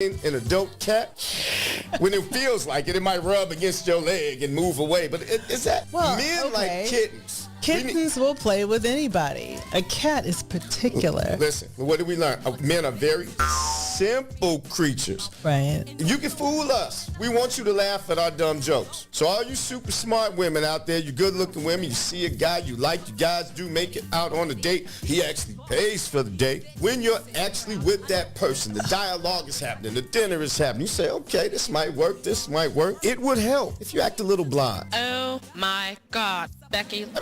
an adult cat, when it feels like it might rub against your leg and move away. But is that men like kittens? Kittens will play with anybody. A cat is particular. Listen, what did we learn? Men are very simple creatures. Right. You can fool us. We want you to laugh at our dumb jokes. So all you super smart women out there, you good-looking women, you see a guy you like, you guys do make it out on a date. He actually pays for the date. When you're actually with that person, the dialogue is happening, the dinner is happening. You say, okay, this might work, this might work. It would help if you act a little blind. Oh my God, Becky. I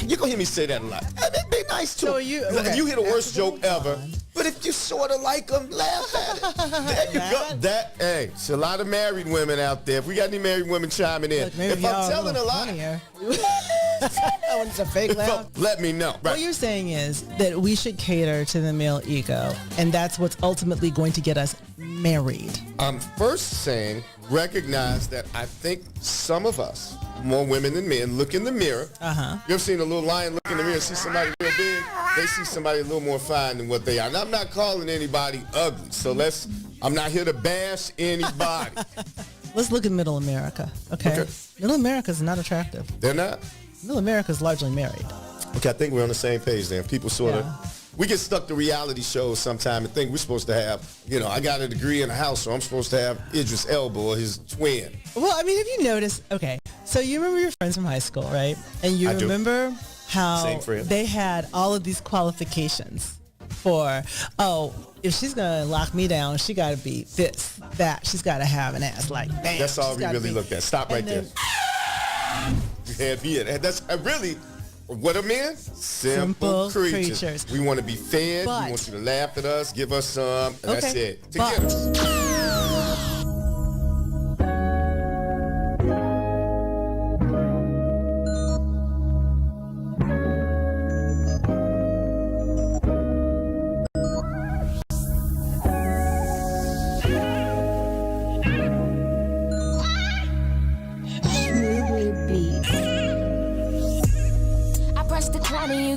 mean, you're going to hear me say that a lot. I mean, be nice to him. you hear the worst joke ever, but if you sort of like them, laugh at it. There you go. Hey, it's a lot of married women out there. If we got any married women chiming in, Look, if I'm telling a lie, that one's a fake laugh. Let me know. Right. What you're saying is that we should cater to the male ego, and that's what's ultimately going to get us married. I'm first saying recognize that I think some of us, more women than men, look in the mirror. You ever seen a little lion look in the mirror and see somebody real big? They see somebody a little more fine than what they are. And I'm not calling anybody ugly, so I'm not here to bash anybody. Let's look at Middle America, okay? Middle America is not attractive. They're not? Middle America is largely married. Okay, I think we're on the same page then. People sort of, we get stuck to reality shows sometime and think we're supposed to have, I got a degree in a house, so I'm supposed to have Idris Elba or his twin. Well, I mean, have you noticed, so you remember your friends from high school, right? And you remember how they had all of these qualifications for, if she's going to lock me down, she got to be this, that. She's got to have an ass like that. That's all we really looked at. Stop right there. You had me at. That's really, what are men? Simple creatures. We want to be fed. We want you to laugh at us, give us some, and that's it. Together.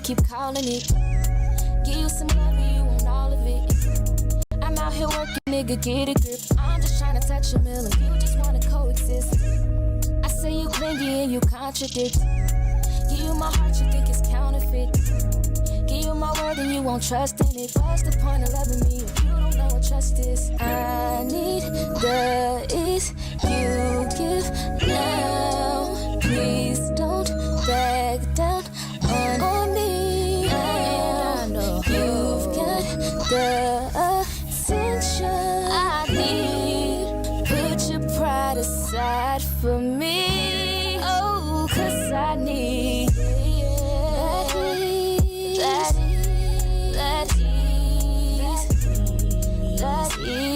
Keep calling it. Give you some love and you want all of it. I'm out here working, nigga, get a grip. I'm just trying to touch a mill and you just wanna coexist. I say you clingy and you contradict. Give you my heart, you think it's counterfeit. Give you my word and you won't trust in it. What's the point of loving me if you don't know what trust is? I need the ease you give now. Please don't back down on me. I know you've got the attention I need. Put your pride aside for me. Oh, 'cause I need that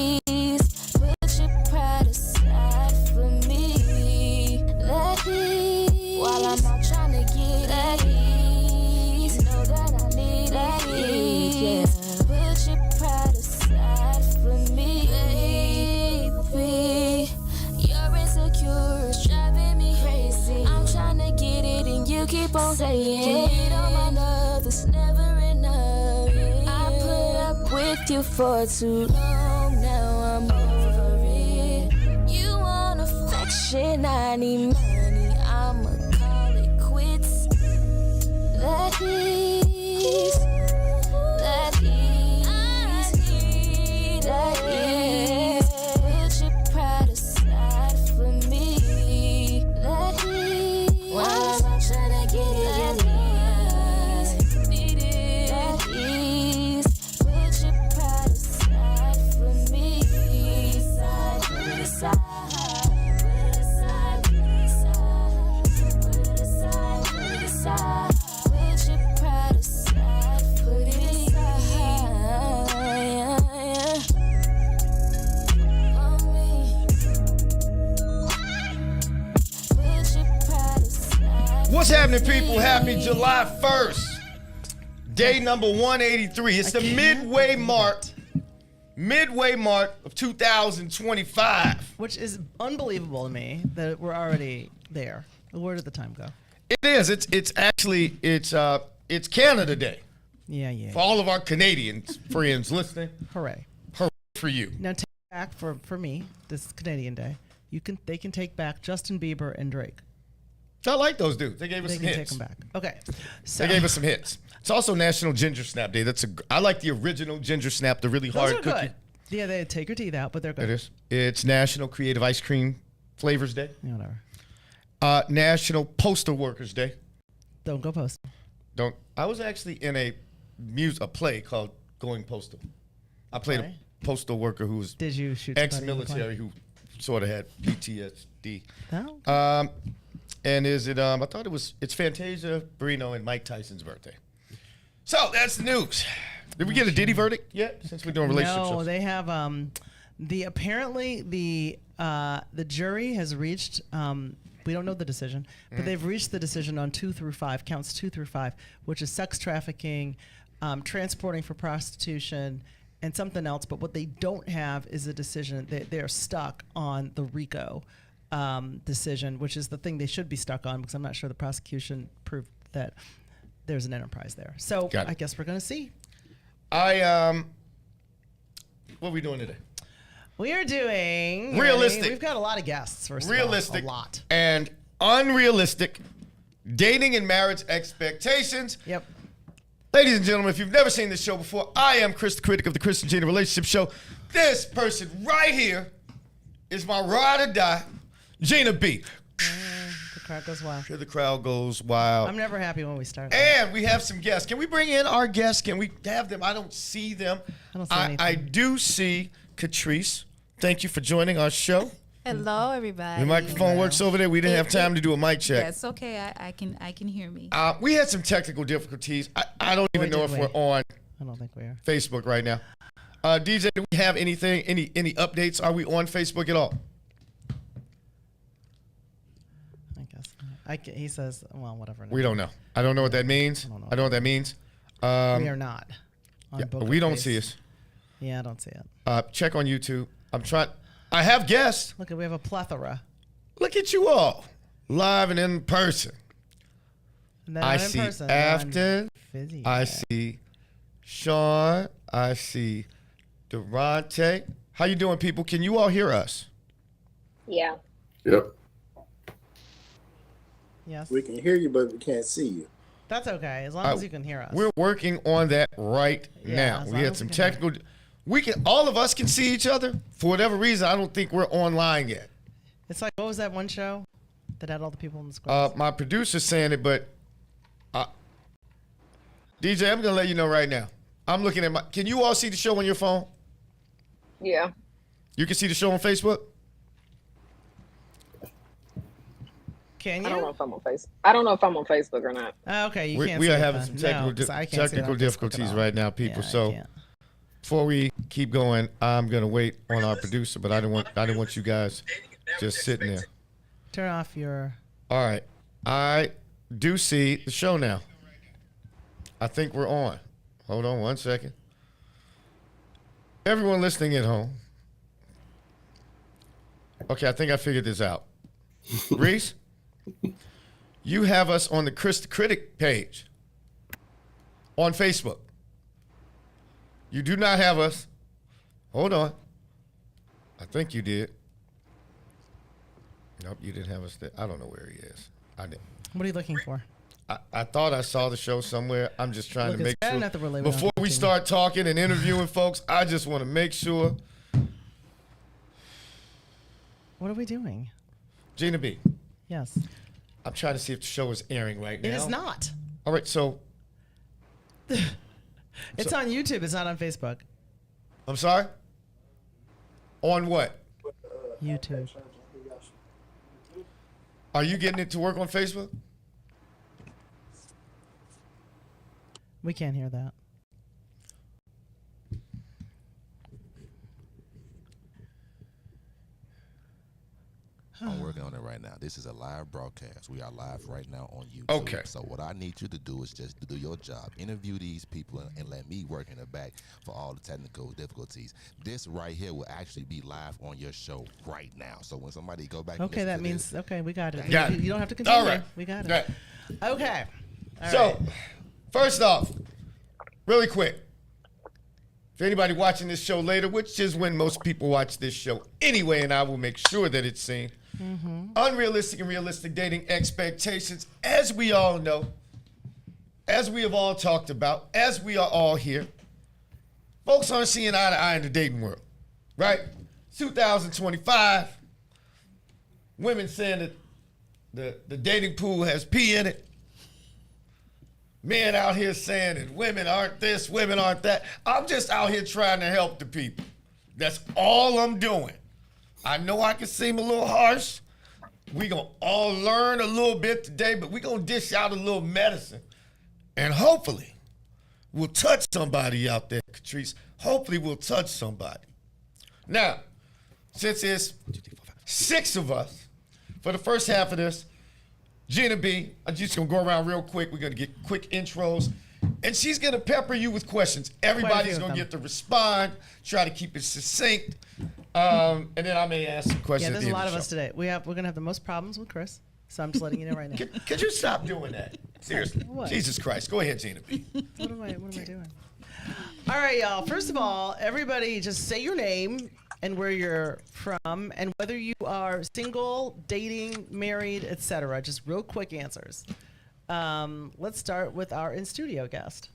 ease. Put your pride aside for me. That ease. While I'm out trying to get that ease. Know that I need that ease. Put your pride aside for me, baby. You're insecure, it's driving me crazy. I'm trying to get it and you keep on saying it on my love, it's never enough. I put up with you for too long, now I'm over it. You want affection, I need money, I'ma call it quits. That is, that is. Put your pride aside for me. That is. While I'm trying to get it, that is. Put your pride aside for me. Put it aside. Put it aside. Put it aside. Put it aside. Put it aside. Put your pride aside. Put it aside. On me. Put your pride aside. What's happening, people? Happy July 1st. Day number 183. It's the midway mark of 2025. Which is unbelievable to me that we're already there. Where did the time go? It is. It's actually Canada Day. Yeah. For all of our Canadian friends listening. Hooray. Hooray for you. Now take back for me. This is Canadian Day. They can take back Justin Bieber and Drake. I like those dudes. They gave us some hits. They can take them back. Okay. So. They gave us some hits. It's also National Ginger Snap Day. I like the original Ginger Snap, the really hard cookie. Good. Yeah, they take your teeth out, but they're good. It is. It's National Creative Ice Cream Flavors Day. Yeah, whatever. National Postal Workers Day. Don't go postal. I was actually in a play called Going Postal. I played a postal worker who was Did you shoot ex-military who sort of had PTSD. Oh. And I thought it's Fantasia Barrino and Mike Tyson's birthday. So that's the news. Did we get a Diddy verdict yet? Since we're doing relationship shows? No, they have apparently the jury has reached we don't know the decision, but they've reached the decision on 2 through 5, counts 2 through 5, which is sex trafficking, transporting for prostitution, and something else. But what they don't have is a decision. They're stuck on the RICO decision, which is the thing they should be stuck on, because I'm not sure the prosecution proved that there's an enterprise there. So I guess we're going to see. What are we doing today? We are doing Realistic. We've got a lot of guests. Realistic a lot. And unrealistic dating and marriage expectations. Yep. Ladies and gentlemen, if you've never seen this show before, I am Chris, the critic of the Chris and Gina Relationship Show. This person right here is my ride or die, Gina B. The crowd goes wild. The crowd goes wild. I'm never happy when we start. And we have some guests. Can we bring in our guests? Can we have them? I don't see them. I don't see anything. I do see Catrice. Thank you for joining our show. Hello, everybody. The microphone works over there. We didn't have time to do a mic check. That's okay. I can hear me. We had some technical difficulties. I don't even know if we're on. I don't think we are. Facebook right now. DJ, do we have anything? Any updates? Are we on Facebook at all? I guess. He says, well, whatever. We don't know. I don't know what that means. I don't know what that means. We are not. We don't see us. Yeah, I don't see it. Check on YouTube. I have guests. Look, we have a plethora. Look at you all, live and in person. I see Afton. I see Sean. I see Durante. How you doing, people? Can you all hear us? Yeah. Yep. Yes. We can hear you, but we can't see you. That's okay, as long as you can hear us. We're working on that right now. We had some technical. All of us can see each other. For whatever reason, I don't think we're online yet. It's like, what was that one show that had all the people in the screen? My producer's saying it, but DJ, I'm gonna let you know right now. I'm looking at can you all see the show on your phone? Yeah. You can see the show on Facebook? Can you? I don't know if I'm on Facebook or not. Okay, you can't. We see are it having then. some technical difficulties right now, people. So before we keep going, I'm gonna wait on our producer, but I didn't want you guys just sitting there. Turn off your. All right, I do see the show now. I think we're on. Hold on one second. Everyone listening at home. Okay, I think I figured this out. Reese, you have us on the Chris the Critic page on Facebook. You do not have us. Hold on. I think you did. Nope, you didn't have us there. I don't know where he is. I didn't. What are you looking for? I thought I saw the show somewhere. I'm just trying to make sure. Really Before we start talking and interviewing folks, I just want to make sure. What are we doing? Gina B. Yes. I'm trying to see if the show is airing right now. It is not. All right, so. It's on YouTube. It's not on Facebook. I'm sorry? On what? YouTube. Are you getting it to work on Facebook? We can't hear that. I'm working on it right now. This is a live broadcast. We are live right now on YouTube. Okay. So what I need you to do is just to do your job. Interview these people and let me work in the back for all the technical difficulties. This right here will actually be live on your show right now. So when somebody go back okay, that means, this, okay, we got it. Got you, it. You don't have to continue. All right. We got it. Right. Okay. All so, right. First off, really quick. For anybody watching this show later, which is when most people watch this show anyway, and I will make sure that it's seen. Unrealistic and realistic dating expectations, as we all know, as we have all talked about, as we are all here, folks aren't seeing eye to eye in the dating world, right? 2025, women saying that the dating pool has pee in it. Men out here saying that women aren't this, women aren't that. I'm just out here trying to help the people. That's all I'm doing. I know I can seem a little harsh. We gonna all learn a little bit today, but we gonna dish out a little medicine. And hopefully, we'll touch somebody out there, Catrice. Hopefully, we'll touch somebody. Now, since it's 6 of us, for the first half of this, Gina B, I'm just going to go around real quick. We're going to get quick intros. And she's going to pepper you with questions. Everybody's going to get to respond, try to keep it succinct. And then I may ask some questions. Yeah, there's a lot of us today. We're going to have the most problems with Chris. So I'm just letting you know right now. Could you stop doing that? Seriously. What? Jesus Christ. Go ahead, Gina B. What am I doing? All right, y'all. First of all, everybody just say your name and where you're from and whether you are single, dating, married, etc. Just real quick answers. Let's start with our in-studio guest.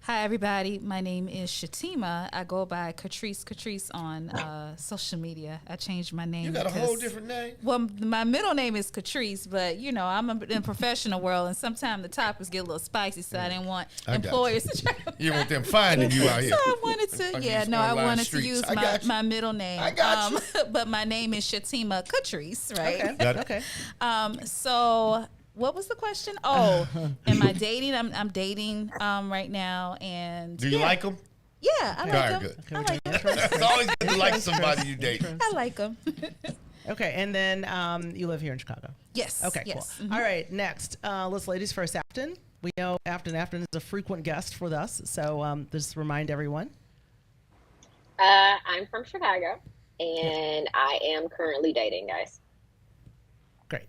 Hi, everybody. My name is Shatima. I go by Catrice on social media. I changed my name. You got a whole different name? Well, my middle name is Catrice, but, you know, I'm in the professional world, and sometimes the topics get a little spicy, so I didn't want employers to try to... You want them finding you out here. So I wanted to, I wanted to use my middle name. I got you. But my name is Shatima Catrice, right? Okay. So... What was the question? Oh, am I dating? I'm dating right now, and do you like them? Yeah, I like them. Good. I like them. It's always good to like somebody you date. I like them. Okay, and then you live here in Chicago. Yes. Okay, yes. cool. All right, next, let's ladies first. Afton. We know Afton is a frequent guest with us, so just remind everyone. I'm from Chicago, and I am currently dating, guys. Great.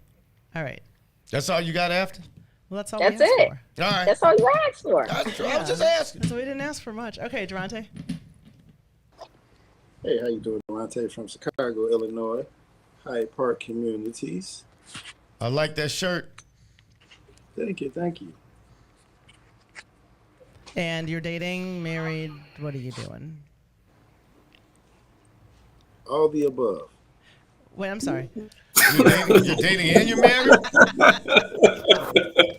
All right. That's all you got after? Well, that's all That's we asked it. for. All right. That's all you asked for. I was just asking. So we didn't ask for much. Okay, Durante. Hey, how you doing, Delonte? From Chicago, Illinois, Hyde Park Communities. I like that shirt. Thank you. And you're dating, married, what are you doing? All the above. Wait, I'm sorry. You're dating and you're married?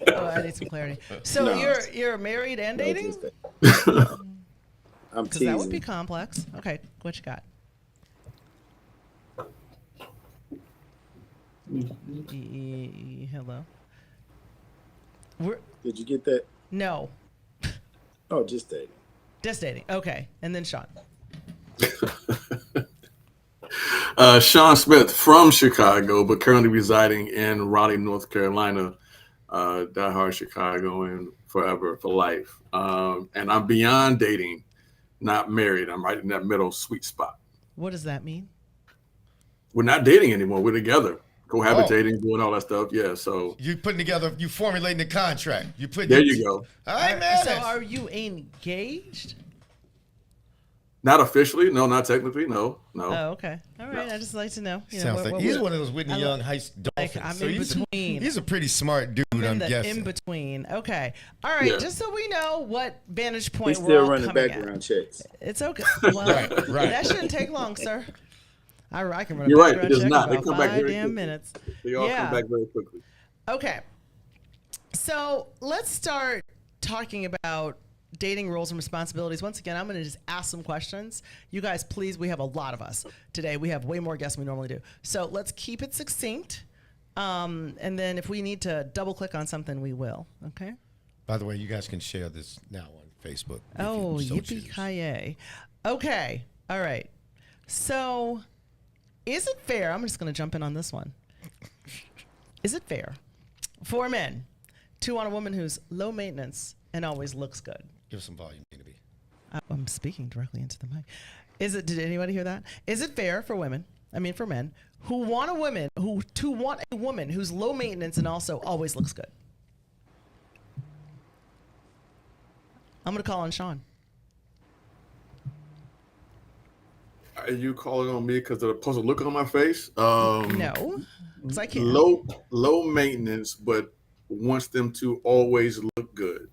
Oh, I need some clarity. So you're married and dating? I'm Because teasing. that would be complex. Okay, what you got? Hello. Did you get that? No. Oh, just dating. Just dating. Okay, and then Sean. Sean Smith from Chicago, but currently residing in Raleigh, North Carolina. Diehard Chicagoan forever for life. And I'm beyond dating, not married. I'm right in that middle sweet spot. What does that mean? We're not dating anymore. We're together, cohabitating, doing all that stuff. Yeah. So you formulating the contract. There you go. All right, man. So are you engaged? Not officially, no, not technically, no. Oh, okay. All right. I just like to know. Sounds like he's one of those Whitney Young Heist dolphins. I'm in between. He's a pretty smart dude, I'm guessing. In between. Okay. All right. Yeah. Just so we know what vantage point He's we're all still running coming background at. checks. It's okay. Well, Right. that shouldn't take long, sir. I can run a You're right, background it does check not. in They about come back 5 very damn quickly. minutes. They all come back very quickly. Okay. So let's start talking about dating roles and responsibilities. Once again, I'm going to just ask some questions. You guys, please, we have a lot of us today. We have way more guests than we normally do. So let's keep it succinct. And then if we need to double click on something, we will. Okay? By the way, you guys can share this now on Facebook. Oh, yippee-ki-yay. Okay. All right. So is it fair? I'm just going to jump in on this one. Is it fair for men to want a woman who's low maintenance and always looks good? Give some volume, Gina B. I'm speaking directly into the mic. Did anybody hear that? Is it fair for men who want a woman who's low maintenance and also always looks good? I'm going to call on Sean. Are you calling on me because of the puzzle look on my face? No, it's like low maintenance, but wants them to always look good.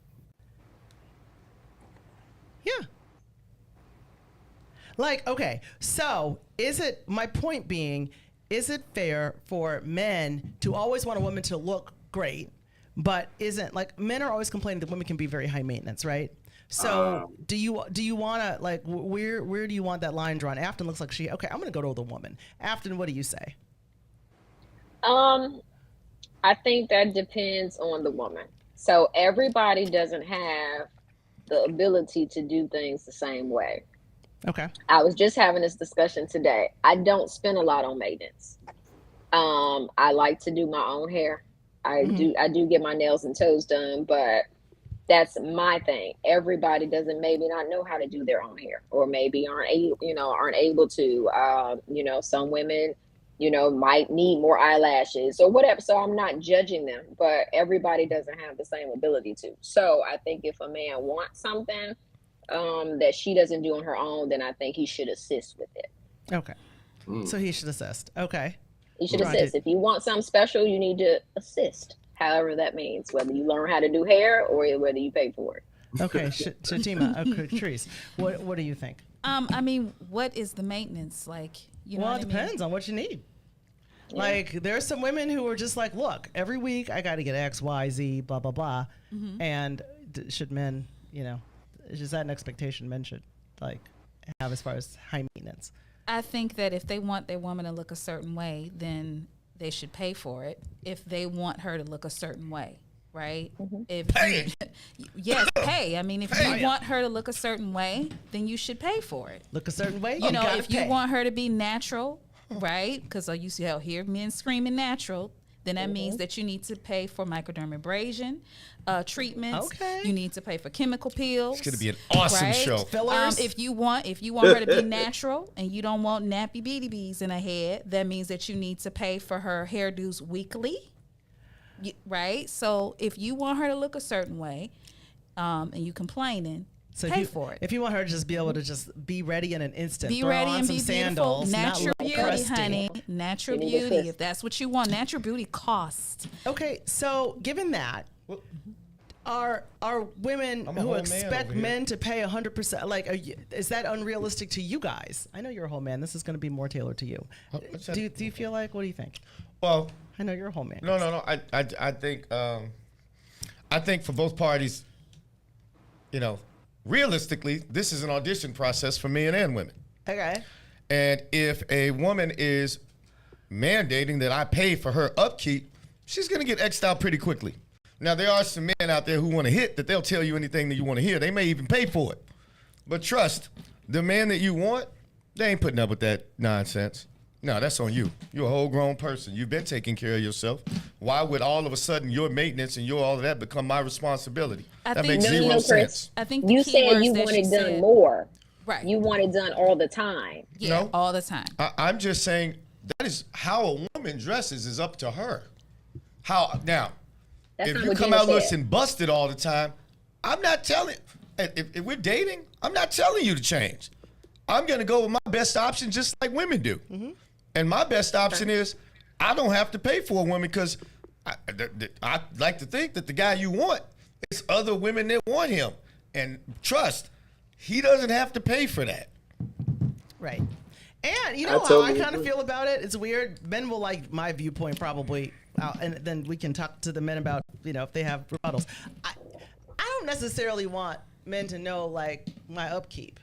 Yeah. Like, okay, so my point being, is it fair for men to always want a woman to look great, but isn't, like, men are always complaining that women can be very high maintenance, right? So do you want to, like, where do you want that line drawn? Afton looks like okay, I'm going to go to the woman. Afton, what do you say? I think that depends on the woman. So everybody doesn't have the ability to do things the same way. Okay. I was just having this discussion today. I don't spend a lot on maintenance. I like to do my own hair. I do get my nails and toes done, but that's my thing. Everybody doesn't maybe not know how to do their own hair, or maybe aren't able to. Some women, might need more eyelashes or whatever. So I'm not judging them, but everybody doesn't have the same ability to. So I think if a man wants something that she doesn't do on her own, then I think he should assist with it. Okay. So he should assist. Okay. He should assist. If you want something special, you need to assist. However that means, whether you learn how to do hair or whether you pay for it. Okay. Shatima, Catrice, what do you think? I mean, what is the maintenance like? It depends on what you need. Yeah. Like, there's some women who are just like, look, every week I got to get X, Y, Z, blah, blah, blah. Mm-hmm. And should men, is that an expectation men should, like, have as far as high maintenance? I think that if they want their woman to look a certain way, then they should pay for it. If they want her to look a certain way, right? Mm-hmm. Yes, pay. I mean, if you want her to look a certain way, then you should pay for it. Look a certain way? If you want her to be natural, right? Because I used to hear men screaming natural, then that means that you need to pay for microdermabrasion treatments. Okay. You need to pay for chemical peels. It's going to be an awesome show. Fillers. If you want her to be natural and you don't want nappy beady-bees in her head, that means that you need to pay for her hairdos weekly. Right? So if you want her to look a certain way and you complaining, pay for it. If you want her to just be able to just be ready in an instant, be throw ready on and some be sandals, beautiful. Natural beauty, crusty. honey. Natural beauty. If that's what you want, natural beauty costs. Okay, so given that, are women who expect men to pay 100%, like, is that unrealistic to you guys? I know you're a whole man. This is going to be more tailored to you. Do you feel like? What do you think? Well, I know you're a whole man. No. I think for both parties, realistically, this is an audition process for men and women. Okay. And if a woman is mandating that I pay for her upkeep, she's going to get X'd out pretty quickly. Now, there are some men out there who want to hit that they'll tell you anything that you want to hear. They may even pay for it. But trust, the man that you want, they ain't putting up with that nonsense. No, that's on you. You're a whole grown person. You've been taking care of yourself. Why would all of a sudden your maintenance and all of that become my responsibility? That makes zero sense. I think you said you want it done more. Right. You want it done all the time. Yeah, all the time. I'm just saying that is how a woman dresses is up to her. If you come out looking busted all the time, I'm not telling. If we're dating, I'm not telling you to change. I'm going to go with my best option just like women do. Mm-hmm. And my best option is I don't have to pay for a woman because I like to think that the guy you want, it's other women that want him. And trust, he doesn't have to pay for that. Right. And you know how I kind of feel about it? It's weird. Men will like my viewpoint probably, and then we can talk to the men about, if they have rebuttals. I don't necessarily want men to know, like, my upkeep.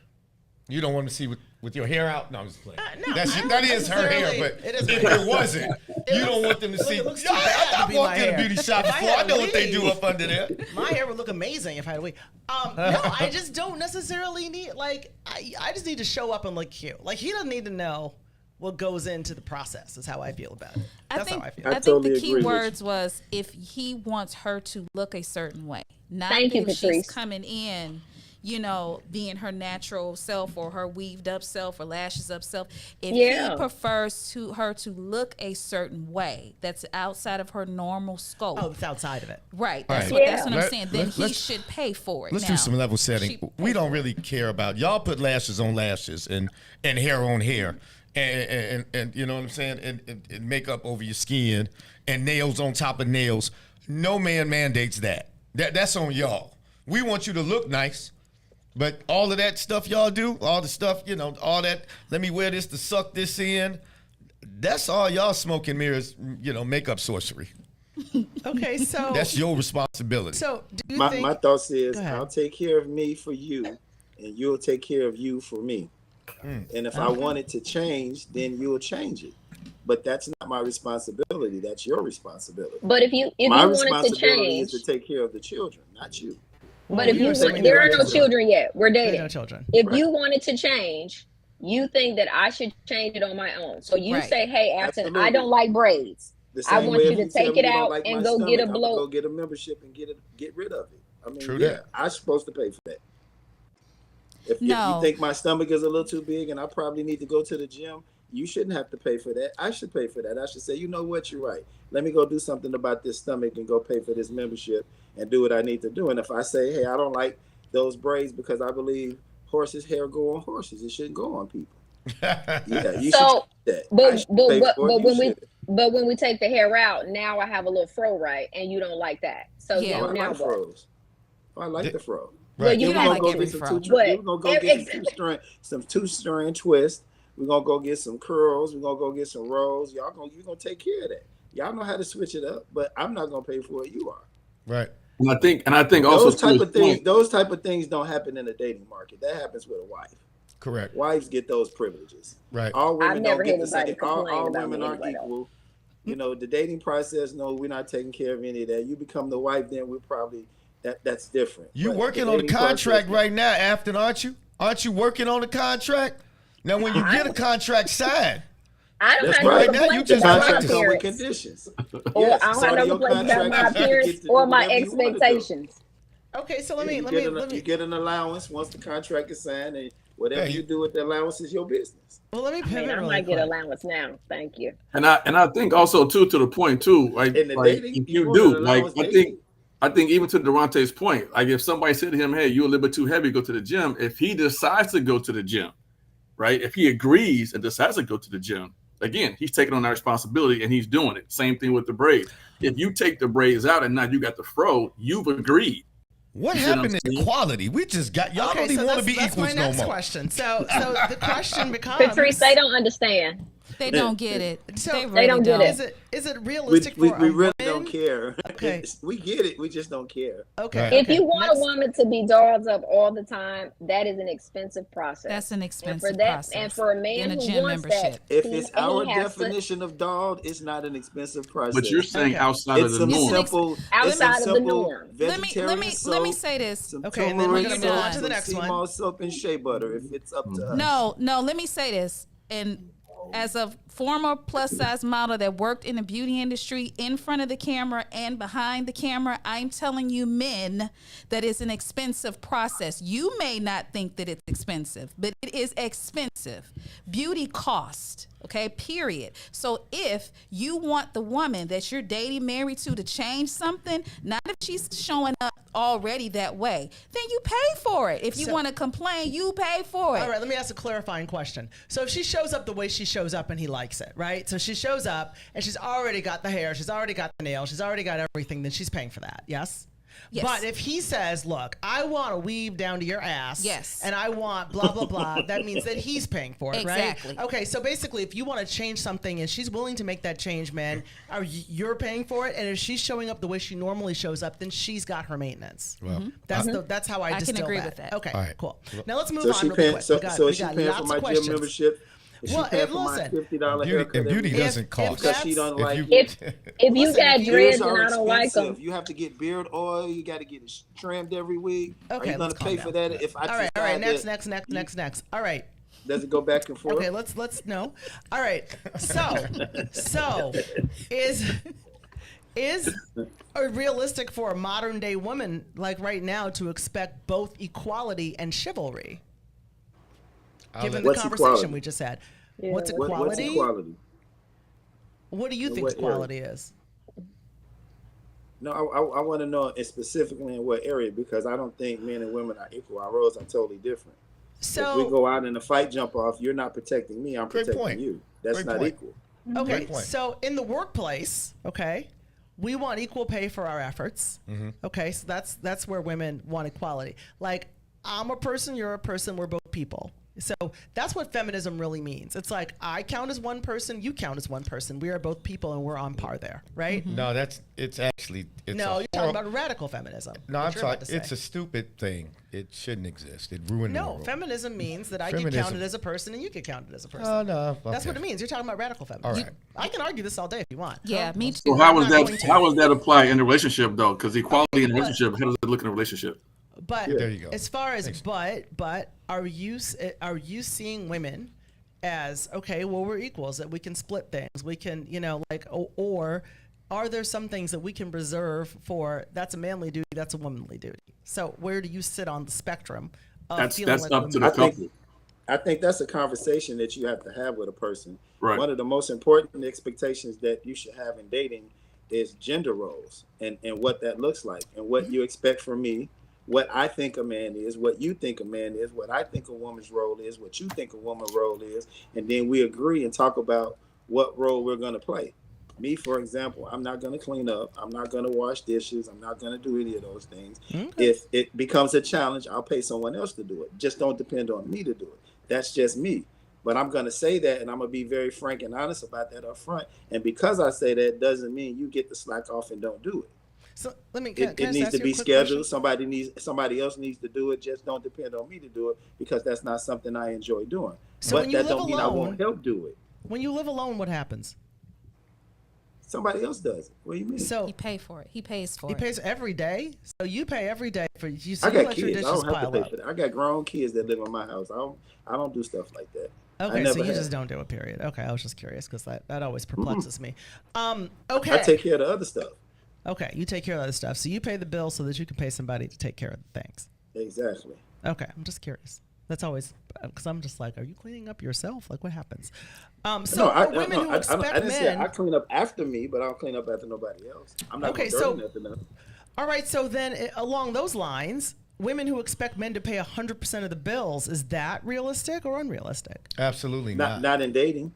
You don't want to see with your hair out? No, I'm just playing. No, that is her hair, but if it wasn't, you don't want them to see. I've walked in a beauty shop before. I know what they do up under there. My hair would look amazing if I had a wig. No, I just don't necessarily need, like, I just need to show up and look cute. Like, he doesn't need to know what goes into the process is how I feel about it. That's how I feel. I think the key words was if he wants her to look a certain way. Not if she's coming in, being her natural self or her weaved up self or lashes up self, if he prefers her to look a certain way that's outside of her normal scope. Oh, it's outside of it. Right. That's what I'm saying. Then he should pay for it. Let's do some level setting. We don't really care about, y'all put lashes on lashes and hair on hair. And you know what I'm saying? And makeup over your skin and nails on top of nails. No man mandates that. That's on y'all. We want you to look nice, but all of that stuff y'all do, all the stuff, all that, let me wear this to suck this in, that's all y'all smoke and mirrors, makeup sorcery. Okay, so. That's your responsibility. So do you think. My thoughts is, I'll take care of me for you, and you'll take care of you for me. And if I want it to change, then you'll change it. But that's not my responsibility. That's your responsibility. But if you want it to change, is to take care of the children, not you. But there are no children yet. We're dating. There are no children. If you want it to change, you think that I should change it on my own. So you say, "Hey, Afton, I don't like braids. I want you to take it out and go get a blow. Go get a membership and get rid of it." I mean, that. I'm supposed to pay for that. If you think my stomach is a little too big and I probably need to go to the gym, you shouldn't have to pay for that. I should pay for that. I should say, you know what, you're right. Let me go do something about this stomach and go pay for this membership and do what I need to do. And if I say, hey, I don't like those braids because I believe horses' hair go on horses, it shouldn't go on people. You should that. But when we take the hair out, now I have a little fro, right? And you don't like that. So I like fros. I like the fro. Right. You don't like every fro. We're gonna go get some two-strand twist. We're gonna go get some curls. We're gonna go get some rolls. You're gonna take care of that. Y'all know how to switch it up, but I'm not gonna pay for it. You are. Right. And I think also those type of things don't happen in the dating market. That happens with a wife. Correct. Wives get those privileges. Right. All women don't get the same. All women aren't equal. The dating process. No, we're not taking care of any of that. You become the wife, then we're probably. That's different. You working on the contract right now, Afton, aren't you? Aren't you working on the contract? Now, when you get a contract signed, I don't have right now you just contract with conditions. Or I don't have no complaints about my appearance or my expectations. Okay, so let me. You get an allowance once the contract is signed, and whatever you do with the allowance is your business. Well, let me pivot. I might get allowance now. Thank you. And I think also too, to the point too, like if you do, like I think even to Durante's point, like if somebody said to him, hey, you're a little bit too heavy, go to the gym. If he decides to go to the gym, right? If he agrees and decides to go to the gym, again, he's taking on that responsibility and he's doing it. Same thing with the braids. If you take the braids out and now you got the fro, you've agreed. What happened to equality? We just got y'all don't even want to be equals no more. That's my next question. So the question becomes, Patrice, they don't understand. They don't get it. They don't get it. Is it realistic for we really don't care. Okay. We get it. We just don't care. Okay. If you want a woman to be dolled up all the time, that is an expensive process. That's an expensive process. And for a man who wants that, if it's our definition of dolled, it's not an expensive process. But you're saying outside of the norm. Outside of the norm. Let me say this. Okay, and then we're going to move on to the next one. Sea soap and shea butter if it's up to us. No, let me say this. And as a former plus size model that worked in the beauty industry in front of the camera and behind the camera, I'm telling you, men, that is an expensive process. You may not think that it's expensive, but it is expensive. Beauty cost, okay, period. So if you want the woman that you're dating, married to change something, not if she's showing up already that way, then you pay for it. If you want to complain, you pay for it. All right, let me ask a clarifying question. So if she shows up the way she shows up and he likes it, right? So she shows up and she's already got the hair, she's already got the nails, she's already got everything, then she's paying for that, yes? Yes. But if he says, look, I want to weave down to your ass, yes, and I want blah, blah, blah, that means that he's paying for it, exactly. Right? Okay, so basically, if you want to change something and she's willing to make that change, man, you're paying for it, and if she's showing up the way she normally shows up, then she's got her maintenance. Well, that's how I distill can agree that. with that. Okay, right. Cool. Now let's move on real quick. So is she paying for my gym membership? Well, listen, $50 haircut. Beauty doesn't cost. Because she don't like if you got dreads and I don't like them. You have to get beard oil. You got to get it trimmed every week. Okay, are you going to pay for that? If I all right. Next. All right. Does it go back and forth? Okay, let's no. All right. So Is it realistic for a modern day woman like right now to expect both equality and chivalry? Given the conversation equality? We just had. Yeah. What's equality? What's equality? What do you think equality is? No, I want to know specifically in what area, because I don't think men and women are equal. Our roles are totally different. So if we go out and the fight jump off, you're not protecting me, I'm protecting you. That's not equal. Okay, so in the workplace, we want equal pay for our efforts. Mm-hmm. Okay, so that's where women want equality. Like, I'm a person, you're a person, we're both people. So that's what feminism really means. It's like, I count as one person, you count as one person. We are both people and we're on par there, right? Mm-hmm. No, you're talking about radical feminism. No, I'm sorry. It's a stupid thing. It shouldn't exist. It ruined the world. No, feminism means that I get counted as a person and you get counted as a person. Oh, no. Okay. That's what it means. You're talking about radical feminism. All right. I can argue this all day if you want. Yeah, me too. So how does that apply in a relationship, though? Because equality in a relationship, how does it look in a relationship? But there you go. As far as but are you seeing women as, okay, well, we're equals, that we can split things, we can, or are there some things that we can reserve for, that's a manly duty, that's a womanly duty? So where do you sit on the spectrum of that's like up to the couple? I think that's a conversation that you have to have with a person. Right. One of the most important expectations that you should have in dating is gender roles and what that looks like and what you expect from me. What I think a man is, what you think a man is, what I think a woman's role is, what you think a woman's role is, and then we agree and talk about what role we're going to play. Me, for example, I'm not going to clean up. I'm not going to wash dishes. I'm not going to do any of those things. Okay. If it becomes a challenge, I'll pay someone else to do it. Just don't depend on me to do it. That's just me. But I'm going to say that, and I'm going to be very frank and honest about that up front. And because I say that doesn't mean you get to slack off and don't do it. So let me. It needs to be scheduled. Question? Somebody else needs to do it. Just don't depend on me to do it, because that's not something I enjoy doing. So but that don't mean I won't help do it. When you live alone, what happens? Somebody else does it. What do you mean? So he pays for it. He pays every day. So you pay every day for you. So I got kids. I don't have to pay for that. I got grown kids that live in my house. I don't do stuff like that. Okay, so you just don't do it. Period. Okay, I was just curious because that always perplexes me. Okay. I take care of the other stuff. Okay, you take care of other stuff. So you pay the bill so that you can pay somebody to take care of the things. Exactly. Okay, I'm just curious. That's always, because I'm just like, are you cleaning up yourself? Like, what happens? Women who expect men. I didn't say I clean up after me, but I don't clean up after nobody else. I'm not going to dirty nothing else. All right, so then along those lines, women who expect men to pay 100% of the bills, is that realistic or unrealistic? Absolutely not. Not in dating.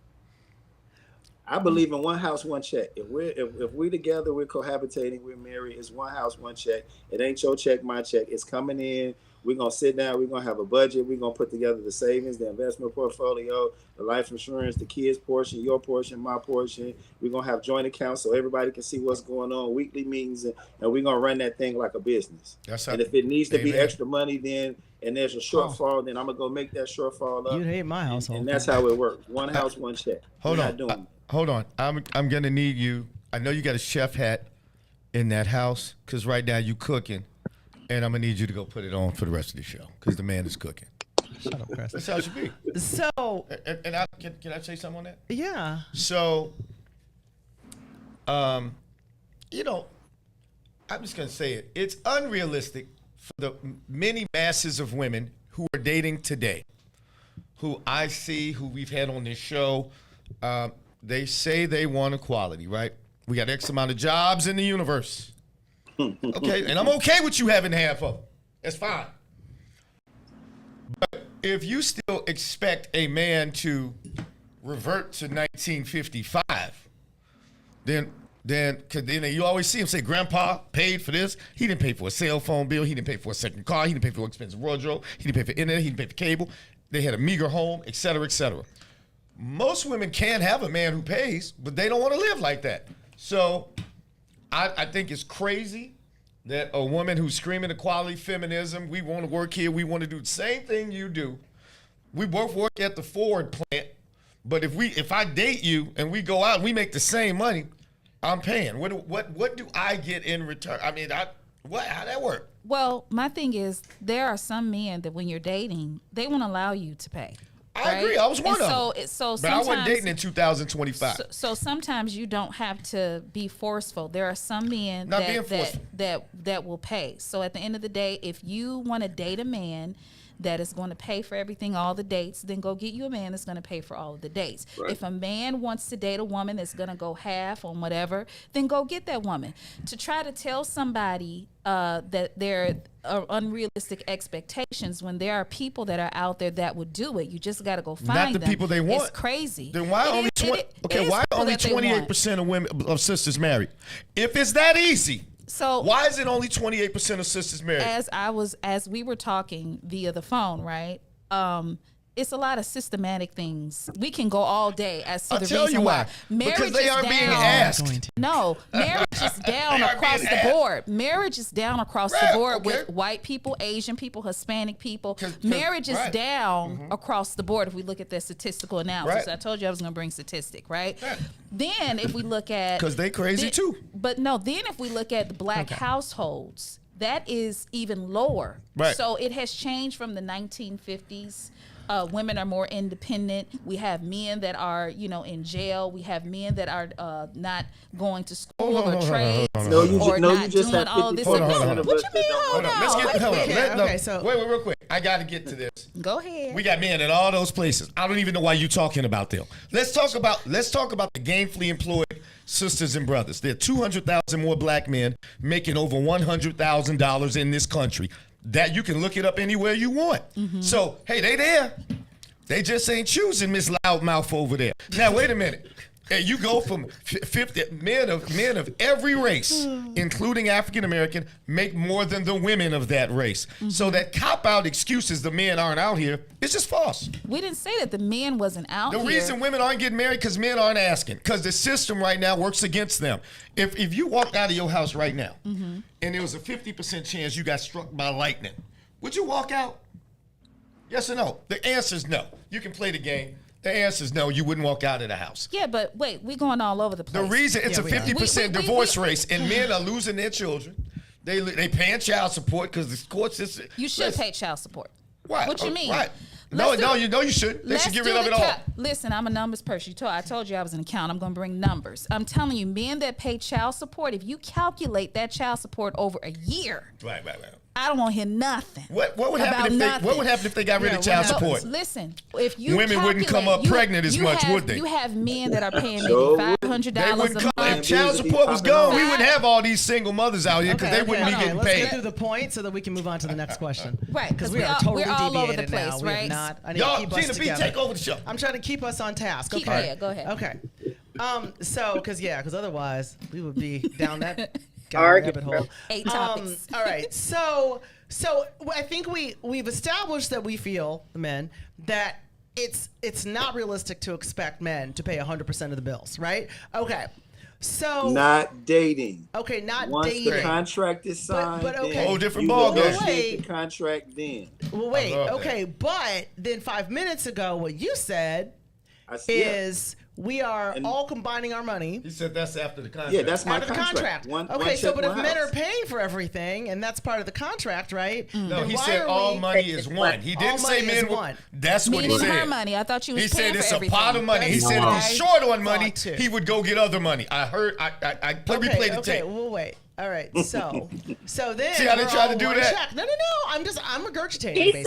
I believe in one house, one check. If we together, we're cohabitating, we're married, it's one house, one check. It ain't your check, my check. It's coming in. We're going to sit down. We're going to have a budget. We're going to put together the savings, the investment portfolio, the life insurance, the kids' portion, your portion, my portion. We're going to have joint accounts so everybody can see what's going on, weekly meetings, and we're going to run that thing like a business. And if it needs to be extra money, then and there's a shortfall, then I'm going to go make that shortfall up. You hate my household. And that's how it works. One house, one check. Hold on. I'm going to need you. I know you got a chef hat in that house because right now you cooking. And I'm going to need you to go put it on for the rest of the show because the man is cooking. Shut up, Chris. That's how it should be. So. Can I say something on that? Yeah. So, I'm just going to say it. It's unrealistic for the many masses of women who are dating today, who I see, who we've had on this show. They say they want equality, right? We got X amount of jobs in the universe. Okay, and I'm okay with you having half of them. That's fine. But if you still expect a man to revert to 1955, then you always see him say, Grandpa paid for this. He didn't pay for a cell phone bill. He didn't pay for a second car. He didn't pay for an expensive wardrobe. He didn't pay for internet. He didn't pay for cable. They had a meager home, et cetera, et cetera. Most women can have a man who pays, but they don't want to live like that. So I think it's crazy that a woman who's screaming equality, feminism, we want to work here, we want to do the same thing you do. We both work at the Ford plant, but if I date you and we go out and we make the same money, I'm paying. What do I get in return? I mean, how'd that work? Well, my thing is there are some men that when you're dating, they won't allow you to pay. I agree. I was one of them. So but I wasn't dating in 2025. So sometimes you don't have to be forceful. There are some men that will pay. So at the end of the day, if you want to date a man that is going to pay for everything, all the dates, then go get you a man that's going to pay for all of the dates. Right. If a man wants to date a woman that's going to go half on whatever, then go get that woman. To try to tell somebody that there are unrealistic expectations when there are people that are out there that would do it, you just got to go find them. Not the people they want. It's crazy. Then why only 28% of women of sisters married? If it's that easy. So why is it only 28% of sisters married? As we were talking via the phone, right? It's a lot of systematic things. We can go all day as to the reason why. Because they are being asked. No, marriage is down across the board. Marriage is down across the board with white people, Asian people, Hispanic people. Marriage is down across the board if we look at the statistical analysis. I told you I was going to bring statistic, right? Then if we look at... Because they crazy too. But no, then if we look at the black households, that is even lower. Right. So it has changed from the 1950s. Women are more independent. We have men that are, in jail. We have men that are not going to school or trades or not doing all of this. Hold on. What you mean, hold on? Let's get, okay, so wait, real quick. I got to get to this. Go ahead. We got men in all those places. I don't even know why you're talking about them. Let's talk about the gainfully employed sisters and brothers. There are 200,000 more black men making over $100,000 in this country. That you can look it up anywhere you want. Mm-hmm. So, hey, they there. They just ain't choosing Miss Loudmouth over there. Now, wait a minute. Hey, you go from 50 men of every race, including African American, make more than the women of that race. Mm-hmm. So that cop-out excuses the men aren't out here, it's just false. We didn't say that the men wasn't out here. The reason women aren't getting married because men aren't asking. Because the system right now works against them. If you walked out of your house right now and there was a 50% chance you got struck by lightning, would you walk out? Yes or no? The answer is no. You can play the game. The answer is no, you wouldn't walk out of the house. Yeah, but wait, we're going all over the place. The reason it's a 50% divorce race and men are losing their children. They paying child support because the court system. You should pay child support. What? What you mean? Right. No, you shouldn't. They should get rid of it all. Listen, I'm a numbers person. I told you I was an accountant. I'm going to bring numbers. I'm telling you, men that pay child support, if you calculate that child support over a year. Right. I don't want to hear nothing. What would happen if they got rid of child support? Listen, if you women wouldn't come up pregnant as much, would they? You have men that are paying maybe $500 a month. If child support was gone, we wouldn't have all these single mothers out here because they wouldn't be getting paid. Let's get through the point so that we can move on to the next question. Right, because we're all over the place, now. right? I need to keep us together. Take over the show. I'm trying to keep us on task. Okay, go ahead. Okay. Because otherwise we would be down that rabbit hole. 8 topics. All right. So I think we've established that we feel, the men, that it's not realistic to expect men to pay 100% of the bills, right? Okay. So not dating. Okay, not Once dating. Once the contract is signed, but okay. Whole different ballgame. The contract then. Well, wait. Okay, but then 5 minutes ago, what you said is we are all combining our money. He said that's after the contract. Yeah, that's my after contract. The contract. But if men are paying for everything, and that's part of the contract, right? No, he said all money is one. He didn't say men one. That's what he said. Her money. I thought you was paying for everything. He said it's a pot of money. He said if he's short on money, he would go get other money. I heard. I replayed the tape. Okay, well, wait. All right, so then see how they try to do that? Check. No. I'm regurgitating.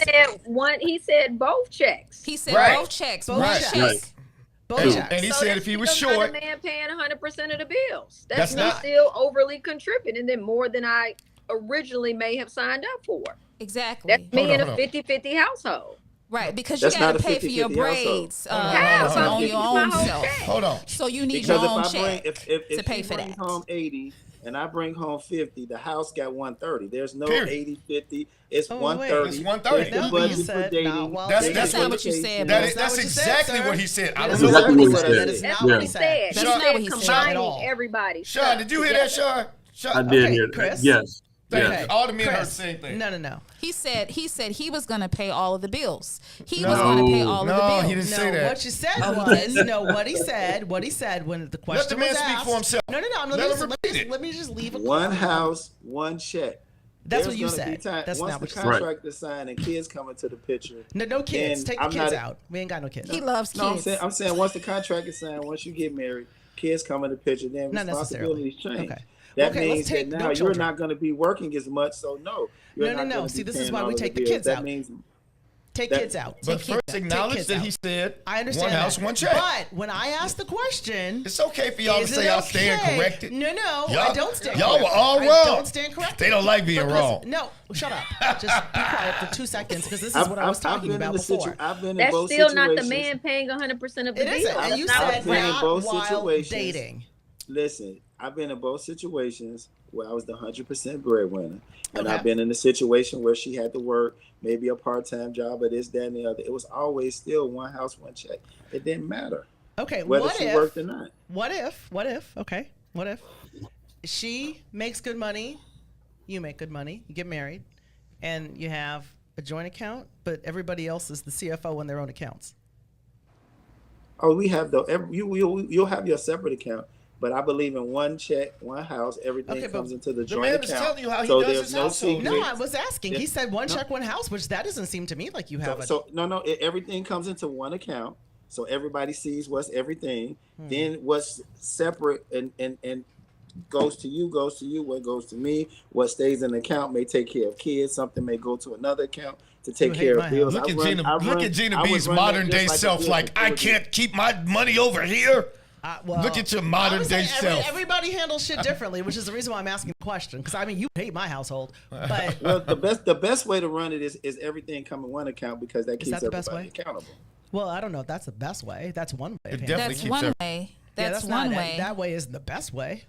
He said both checks. He said both checks. Both checks. And he said if he was short, the man paying 100% of the bills. That's me still overly contributing than more than I originally may have signed up for. Exactly. That's me in a 50-50 household. Right, because you got to pay for your braids on your own self. Hold on. So you need your own check to pay for that. If home 80 and I bring home 50, the house got 130. There's no 80-50. It's 130. It's 130. That's the budget for dating. That's not what you said. That's exactly what he said. I don't know what he said. That's what he said. That's not what he said at all. Combining everybody. Sean, did you hear that, Sean? I did hear that. Chris? Yes. Okay. All the men heard the same thing. No. He said he was going to pay all of the bills. He was going to pay all of the bills. No, he didn't say that. What you said was what he said when the question was asked. Let the man speak for himself. No. Let me just leave a one house, one check. That's what you said. That's once not the what you contract is signed and kids come into the picture. No kids. Take the kids out. We ain't got no kids. He loves kids. I'm saying once the contract is signed, once you get married, kids come in the picture, then responsibilities change. Okay. That means that now you're not going to be working as much. So no. See, this is why we take the kids out. That means take kids out. But first acknowledge that he said I understand one house, one check. But when I asked the question, it's okay for y'all to say I stand corrected. No, I don't stand corrected. Y'all were all wrong. I don't stand corrected. They don't like being wrong. No, shut up. Just be quiet for 2 seconds because this is what I was talking about before. That's still not the man paying 100% of the bill. And you said not while dating. Listen, I've been in both situations where I was the 100% breadwinner. And I've been in a situation where she had to work, maybe a part-time job or this, that, and the other. It was always still one house, one check. It didn't matter. Okay, whether she worked or not. What if she makes good money, you make good money, you get married, and you have a joint account, but everybody else is the CFO in their own accounts? Oh, we have you'll have your separate account. But I believe in one check, one house. Everything comes into the joint account. The man is telling you how he does his household. No, I was asking. He said one check, one house, which that doesn't seem to me like you have. Everything comes into one account, so everybody sees what's everything. Then what's separate and goes to you. What goes to me? What stays in the account may take care of kids. Something may go to another account to take care of bills. Look at Gina B's modern day self. Like, I can't keep my money over here. Look at your modern day self. Everybody handles shit differently, which is the reason why I'm asking the question. Because I mean, you hate my household, but well, the best way to run it is everything come in one account because that keeps everybody accountable. Well, I don't know if that's the best way. That's one way. That's one way. That's one way. That way isn't the best way.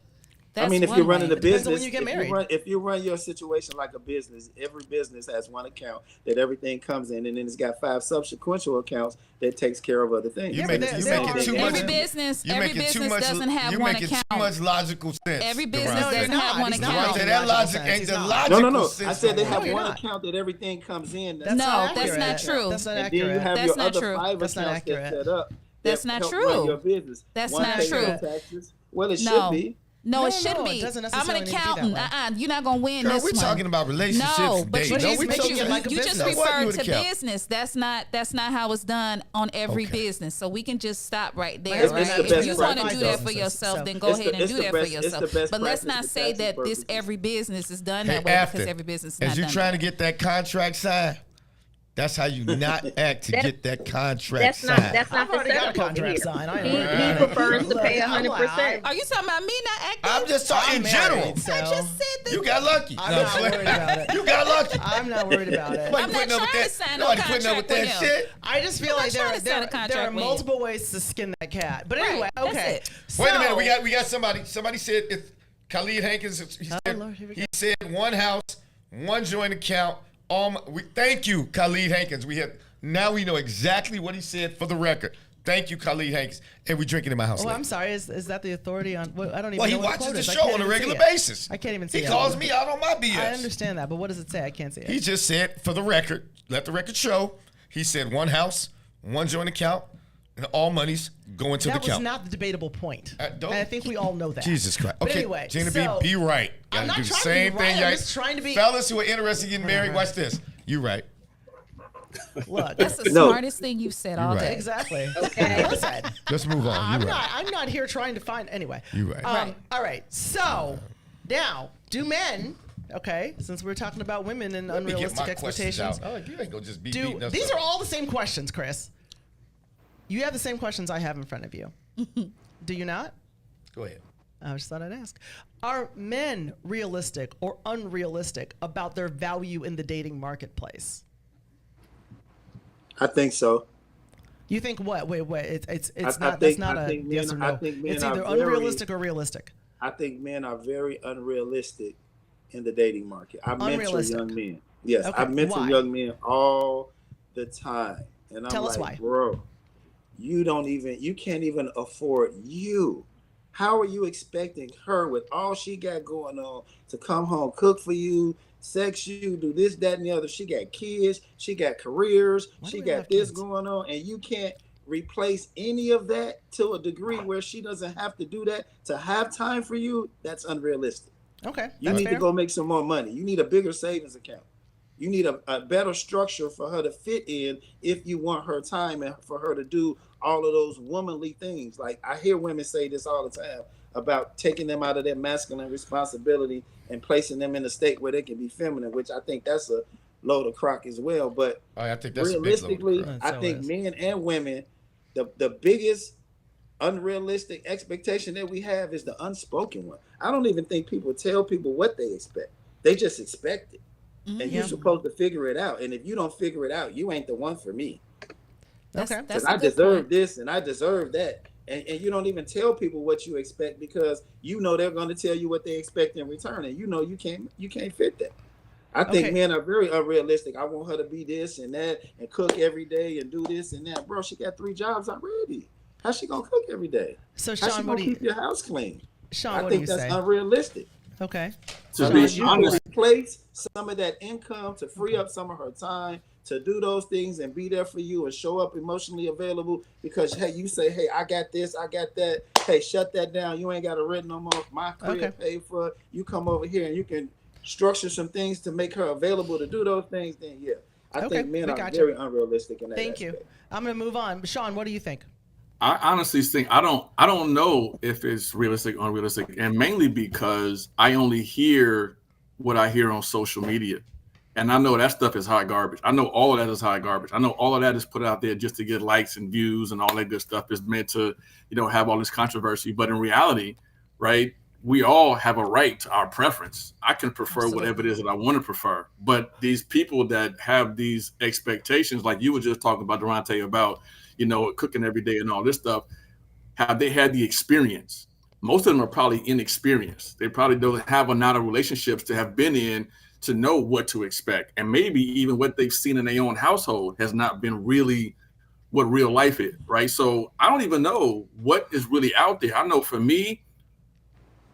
I mean, if you're running a business, when you get married. If you run your situation like a business, every business has one account that everything comes in, and then it's got 5 subsequent accounts that takes care of other things. Every business doesn't have one account. You're making too much logical sense. Every business doesn't have one account. That logic ain't the logical No. sense. I said they have one account that everything comes in. That's not true. That's not accurate. And then you have your other 5 accounts that set up. That's not true. Your business. That's not true. Well, it should be. No, it should be. I'm an accountant. You're not gonna win this one. We're talking about relationships. No, but you just referred to business. business. That's not how it's done on every business. So we can just stop right there. Right? If you want to do that for yourself, then go ahead and do that for yourself. But let's not say that this every business is done that way because every business is not done. As you're trying to get that contract signed, that's how you not act to get that contract signed. That's not the setup over here. He prefers to pay 100%. Are you talking about me not acting? I'm just talking in general. I just said that. You got lucky. I'm not worried about it. You got lucky. I'm not worried about it. I'm not trying to sign no contract with him. Shit. I just feel like there are multiple ways to skin that cat. But anyway, okay. Wait a minute. We got somebody. Somebody said if Khalid Hankins. He said one house, one joint account. Thank you, Khalid Hankins. Now we know exactly what he said for the record. Thank you, Khalid Hankins. And we're drinking in my house. Oh, I'm sorry. Is that the authority on? I don't even. Well, he watches the show on a regular basis. I can't even see it. He calls me out on my BS. I understand that, but what does it say? I can't see it. He just said, for the record, let the record show. He said one house, one joint account, and all monies go into the account. That was not the debatable point. And I think we all know that. Jesus Christ. But okay, anyway, Gina B, be right. I'm not trying to be right. I'm just trying to be. Fellas who are interested in getting married, watch this. You right. Look, that's the smartest thing you've said all day. Exactly. Okay. Listen, let's move on. I'm not here trying to find anyway. You're right. All right. So now, do men? Okay, since we're talking about women and unrealistic expectations. Oh, you ain't gonna just be these are all the same questions, Chris. You have the same questions I have in front of you. Do you not? Go ahead. I just thought I'd ask. Are men realistic or unrealistic about their value in the dating marketplace? I think so. You think what? Wait. It's not. That's not a yes or no. It's either unrealistic or realistic. I think men are very unrealistic in the dating market. I mentor young men. Yes, okay. I mentor young men all the time, and I'm Tell us why. Bro, you can't even afford you. How are you expecting her with all she got going on to come home, cook for you, sex you, do this, that, and the other? She got kids, she got careers, she got this going on, and you can't replace any of that to a degree where she doesn't have to do that to have time for you. That's unrealistic. Okay. You need to go make some more money. You need a bigger savings account. You need a better structure for her to fit in if you want her time and for her to do all of those womanly things. Like I hear women say this all the time about taking them out of their masculine responsibility and placing them in a state where they can be feminine, which I think that's a load of crock as well. But I think that's realistically, I think men and women, the biggest unrealistic expectation that we have is the unspoken one. I don't even think people tell people what they expect. They just expect it. And you're supposed to figure it out. And if you don't figure it out, you ain't the one for me. Okay. Because I deserve this and I deserve that. And you don't even tell people what you expect because you know they're going to tell you what they expect in return. And you know you can't fit that. I think men are very unrealistic. I want her to be this and that and cook every day and do this and that. Bro, she got 3 jobs already. How's she going to cook every day? So How's Sean, she going to keep your house clean? Sean, I what do think you that's say? unrealistic. Okay. To be honest, replace some of that income to free up some of her time to do those things and be there for you and show up emotionally available because, hey, you say, hey, I got this, I got that. Hey, shut that down. You ain't got to rent no more. My crib paid for. You come over here and you can structure some things to make her available to do those things. Then, yeah, I think men are very unrealistic in that Thank aspect. you. I'm going to move on. Sean, what do you think? I honestly think I don't know if it's realistic or unrealistic, and mainly because I only hear what I hear on social media, and I know that stuff is hot garbage. I know all of that is hot garbage. I know all of that is put out there just to get likes and views, and all that good stuff is meant to, have all this controversy. But in reality, right, we all have a right to our preference. I can prefer whatever it is that I want to prefer, but these people that have these expectations, like you were just talking about, Durante, about cooking every day and all this stuff, have they had the experience? Most of them are probably inexperienced. They probably don't have a lot of relationships to have been in to know what to expect. And maybe even what they've seen in their own household has not been really what real life is, right? So I don't even know what is really out there. I know for me,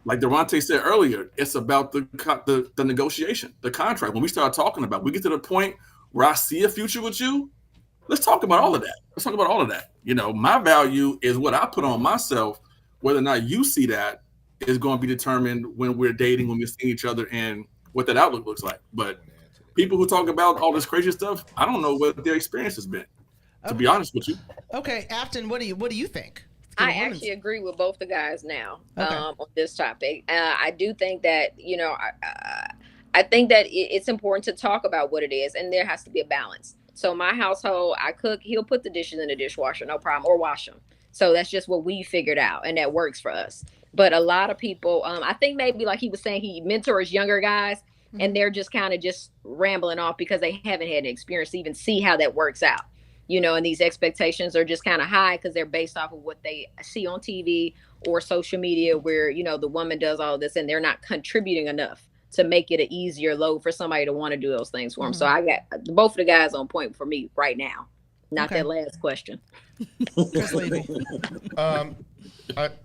like Durante said earlier, it's about the negotiation, the contract. When we start talking about, we get to the point where I see a future with you, let's talk about all of that. Let's talk about all of that. My value is what I put on myself. Whether or not you see that is going to be determined when we're dating, when we're seeing each other, and what that outlook looks like. But people who talk about all this crazy stuff, I don't know what their experience has been, to be honest with you. Okay, Afton, what do you think? I actually agree with both the guys now on this topic. I do think that, I think that it's important to talk about what it is, and there has to be a balance. So my household, I cook, he'll put the dishes in the dishwasher, no problem, or wash them. So that's just what we figured out, and that works for us. But a lot of people, I think maybe like he was saying, he mentors younger guys, and they're just kind of just rambling off because they haven't had an experience to even see how that works out. And these expectations are just kind of high because they're based off of what they see on TV or social media where, the woman does all this and they're not contributing enough to make it an easier load for somebody to want to do those things for them. So I got both of the guys on point for me right now. Not that last question.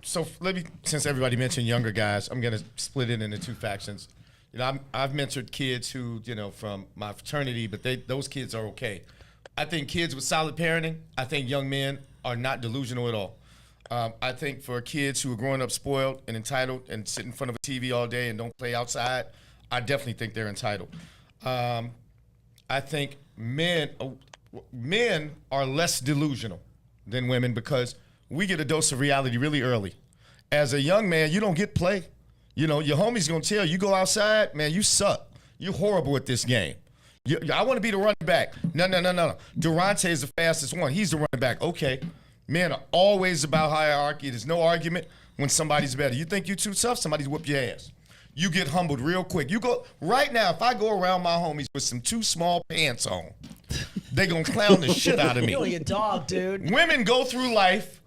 So let me, since everybody mentioned younger guys, I'm going to split it into 2 factions. I've mentored kids who, from my fraternity, but those kids are okay. I think kids with solid parenting, I think young men are not delusional at all. I think for kids who are growing up spoiled and entitled and sit in front of a TV all day and don't play outside, I definitely think they're entitled. I think men are less delusional than women because we get a dose of reality really early. As a young man, you don't get play. Your homie's going to tell you, go outside, man, you suck. You're horrible at this game. I want to be the running back. No. Durante is the fastest one. He's the running back. Okay. Men are always about hierarchy. There's no argument when somebody's better. You think you're too tough, somebody's whoop your ass. You get humbled real quick. You go right now, if I go around my homies with some too small pants on, they gonna clown the shit out of me. You're a dog, dude. Women go through life,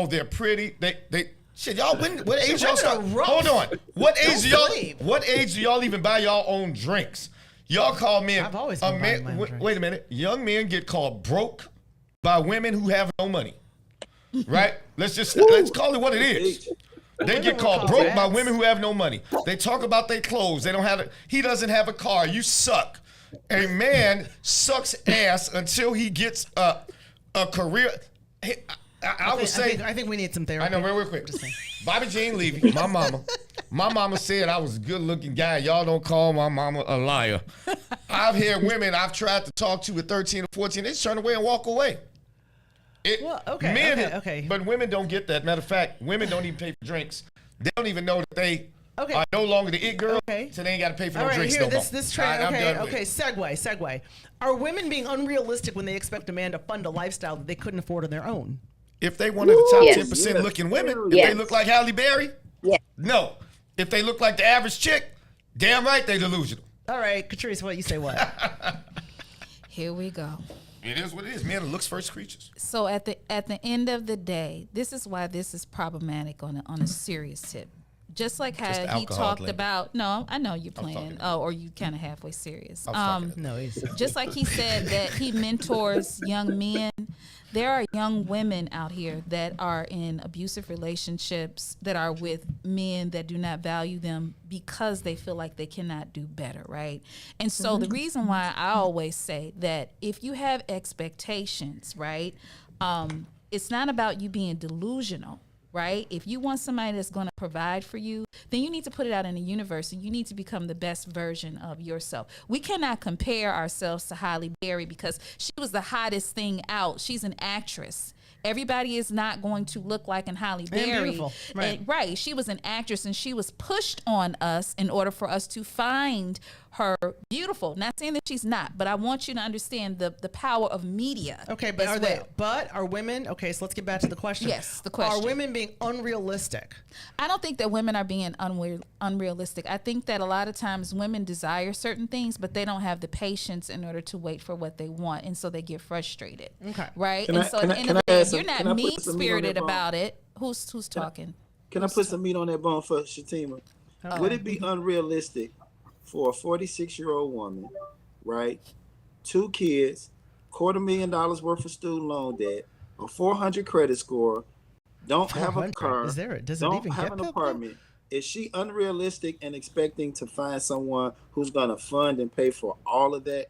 they're pretty. They shit, y'all, what age y'all start? Hold on. What age do y'all even buy y'all own drinks? Y'all call men. I've always been buying my own drinks. Wait a minute. Young men get called broke by women who have no money. Right? Let's call it what it is. They get called broke by women who have no money. They talk about their clothes. They don't have it. He doesn't have a car. You suck. A man sucks ass until he gets a career. I would say. I think we need some therapy. I know, real quick. Bobby Jean Levy, my mama, My mama said I was a good-looking guy. Y'all don't call my mama a liar. I've heard women I've tried to talk to at 13 or 14, they just turn away and walk away. Okay. But women don't get that. Matter of fact, women don't even pay for drinks. They don't even know that they are no longer the it girl, so they ain't got to pay for no drinks no more. This trend. Segue. Are women being unrealistic when they expect a man to fund a lifestyle that they couldn't afford on their own? If they one of the top 10% looking women, if they look like Halle Berry, no. If they look like the average chick, damn right they delusional. All right, Catrice, what you say what? Here we go. It is what it is. Men are looks first creatures. So at the end of the day, this is why this is problematic on a serious tip. Just like how he talked about. No, I know you're playing. Or you kind of halfway serious. Just like he said that he mentors young men. There are young women out here that are in abusive relationships that are with men that do not value them because they feel like they cannot do better, right? And so the reason why I always say that if you have expectations, right, it's not about you being delusional. Right? If you want somebody that's going to provide for you, then you need to put it out in the universe and you need to become the best version of yourself. We cannot compare ourselves to Halle Berry because she was the hottest thing out. She's an actress. Everybody is not going to look like an Halle Berry. Beautiful. Right. She was an actress and she was pushed on us in order for us to find her beautiful. Not saying that she's not, but I want you to understand the power of media. Okay, but are women, okay, so let's get back to the question. Yes, the question. Are women being unrealistic? I don't think that women are being unrealistic. I think that a lot of times women desire certain things, but they don't have the patience in order to wait for what they want, and so they get frustrated. Okay. Right? At the end of the day, if you're not mean-spirited about it, who's talking? Can I put some meat on that bone for Shatima? Would it be unrealistic for a 46-year-old woman, right? 2 kids, $250,000 worth of student loan debt, a 400 credit score, don't have a car, don't have an apartment. Is she unrealistic and expecting to find someone who's going to fund and pay for all of that?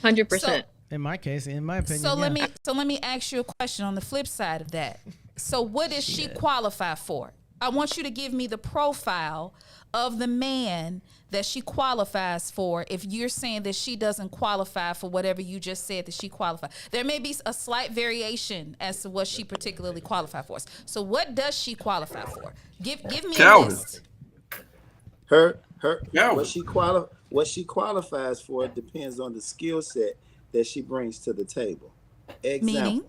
100%. In my case, in my opinion. So let me ask you a question on the flip side of that. So what does she qualify for? I want you to give me the profile of the man that she qualifies for if you're saying that she doesn't qualify for whatever you just said that she qualifies. There may be a slight variation as to what she particularly qualifies for. So what does she qualify for? Give me a list. What she qualifies for depends on the skill set that she brings to the table. Example.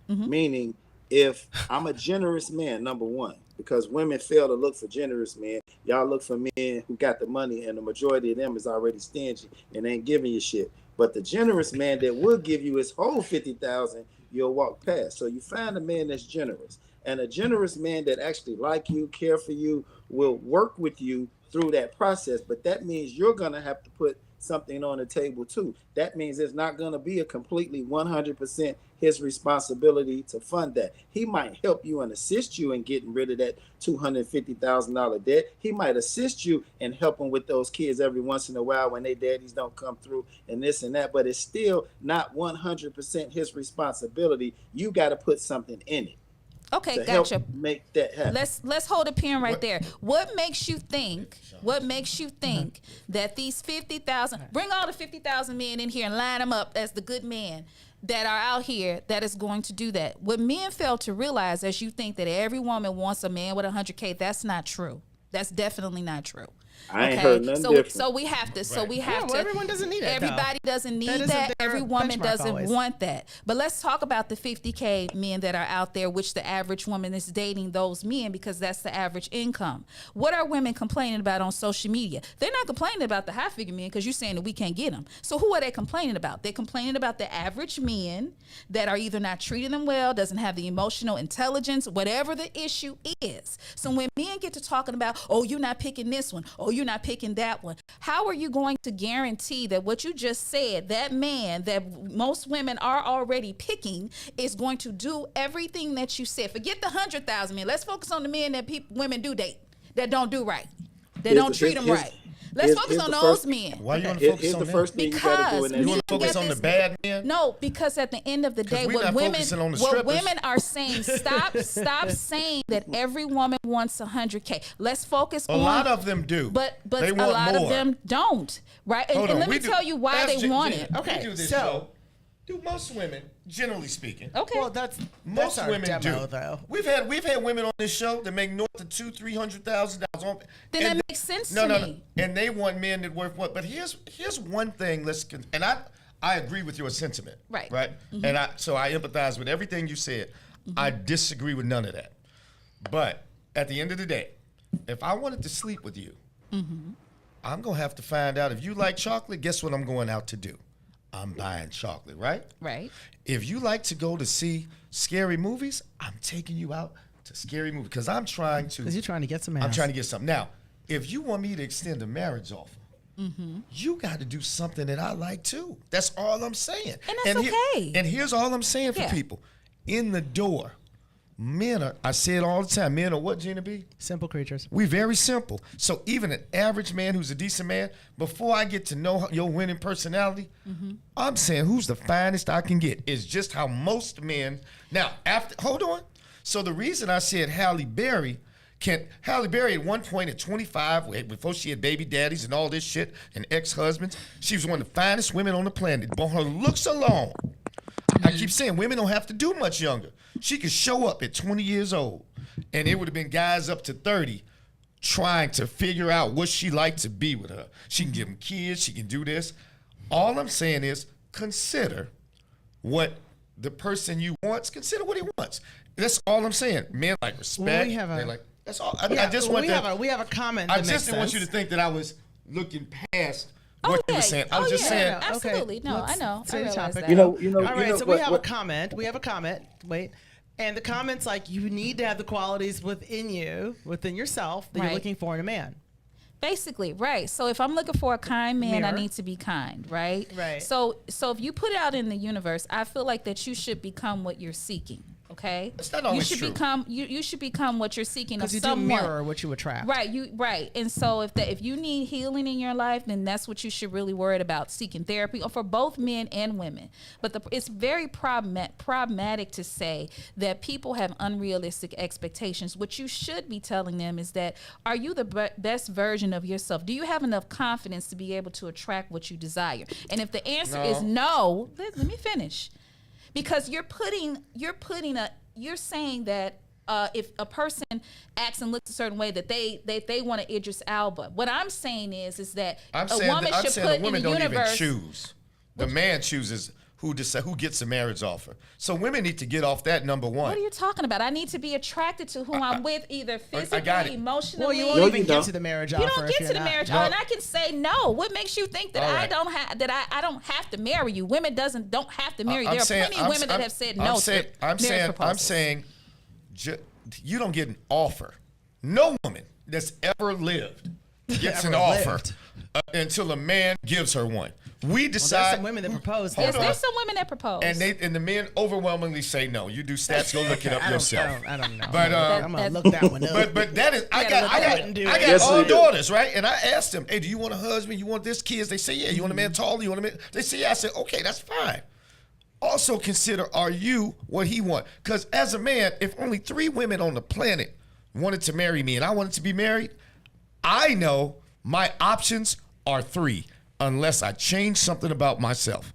Meaning if I'm a generous man, number one, because women fail to look for generous men. Y'all look for men who got the money, and the majority of them is already stingy and ain't giving you shit. But the generous man that will give you his whole $50,000, you'll walk past. So you find a man that's generous, and a generous man that actually like you, care for you, will work with you through that process. But that means you're gonna have to put something on the table too. That means it's not going to be a completely 100% his responsibility to fund that. He might help you and assist you in getting rid of that $250,000 debt. He might assist you in helping with those kids every once in a while when their daddies don't come through and this and that, but it's still not 100% his responsibility. You got to put something in it. Okay, gotcha. Make that happen. Let's hold a pin right there. What makes you think that these 50,000, bring all the 50,000 men in here and line them up as the good men that are out here that is going to do that? What men fail to realize is you think that every woman wants a man with $100K. That's not true. That's definitely not true. I ain't heard nothing different. So we have to. So we have to. Everyone doesn't need that. Everybody doesn't need that. Every woman doesn't want that. But let's talk about the 50K men that are out there, which the average woman is dating those men because that's the average income. What are women complaining about on social media? They're not complaining about the high figure men because you're saying that we can't get them. So who are they complaining about? They're complaining about the average men that are either not treating them well, doesn't have the emotional intelligence, whatever the issue is. So when men get to talking about, oh, you're not picking this one, oh, you're not picking that one, how are you going to guarantee that what you just said, that man that most women are already picking, is going to do everything that you said? Forget the 100,000 men. Let's focus on the men that women do date that don't do right, that don't treat them right. Let's focus on those men. Why you want to focus on the that? first thing Because you want to focus on the bad men? No, because at the end of the day, what women are saying, stop saying that every woman wants 100K. Let's focus on. A lot of them do. But a lot of them don't. Right? And let me tell you why they want it. Okay, so do most women, generally speaking? Okay. Well, that's most our women demo, do. Though. We've had women on this show that make north of $200,000-$300,000. Then that makes sense to me. And they want men that worth what? But here's one thing. And I agree with your sentiment. Right. Right. Mm-hmm. And I empathize with everything you said. Mm-hmm. I disagree with none of that. But at the end of the day, if I wanted to sleep with you, mm-hmm. I'm gonna have to find out if you like chocolate. Guess what I'm going out to do? I'm buying chocolate, right? Right. If you like to go to see scary movies, I'm taking you out to scary movies because I'm trying to. Because you're trying to get some ass. I'm trying to get something. Now, if you want me to extend a marriage offer, mm-hmm. you got to do something that I like too. That's all I'm saying. And that's okay. And here's all I'm saying for people. In the door, men are, I say it all the time, men are what, Gina B? Simple creatures. We very simple. So even an average man who's a decent man, before I get to know your winning personality, mm-hmm. I'm saying who's the finest I can get. Is just how most men, now, hold on. So the reason I said Halle Berry at one point at 25, before she had baby daddies and all this shit and ex-husbands, she was one of the finest women on the planet. But her looks alone, I keep saying women don't have to do much younger. She could show up at 20 years old, and it would have been guys up to 30 trying to figure out what she liked to be with her. She can give them kids. She can do this. All I'm saying is consider what the person you want. Consider what he wants. That's all I'm saying. Men like respect. That's all. I just want we have a comment. I just didn't want you to think that I was looking past what you were saying. I was just saying. Absolutely. No, I know. I realize that. You know. All right. So we have what, a comment. We have a comment. Wait. And the comment's like, you need to have the qualities within yourself that you're looking for in a man. Basically, right. So if I'm looking for a kind man, I need to be kind, right? Right. So if you put it out in the universe, I feel like that you should become what you're seeking. Okay, it's not always true. You should become what you're seeking. Because you do mirror what you attract. Right. And so if you need healing in your life, then that's what you should really worry about, seeking therapy, or for both men and women. But it's very problematic to say that people have unrealistic expectations. What you should be telling them is that, are you the best version of yourself? Do you have enough confidence to be able to attract what you desire? And if the answer is no, let me finish. Because you're saying that if a person acts and looks a certain way that they want to Idris Elba. What I'm saying is that a woman should put in the universe. Even choose. The man chooses who gets a marriage offer. So women need to get off that, number one. What are you talking about? I need to be attracted to who I'm with, either physically, emotionally. Well, you won't even get to the marriage offer. You don't get to the marriage offer, and I can say no. What makes you think that I don't have to marry you? Women don't have to marry you. There are plenty of women that have said no to marriage proposals. I'm saying you don't get an offer. No woman that's ever lived gets an offer until a man gives her one. We decide. There's some women that propose. Yes, there's some women that propose, and the men overwhelmingly say no. You do stats. Go look it up yourself. I don't know. But I'm gonna look that one up. But that is I got all daughters, right? And I asked them, hey, do you want a husband? You want this kids? They say yeah. You want a man tall? You want a man? They say yeah. I said okay, that's fine. Also consider, are you what he want? Because as a man, if only 3 women on the planet wanted to marry me and I wanted to be married, I know my options are 3. Unless I change something about myself.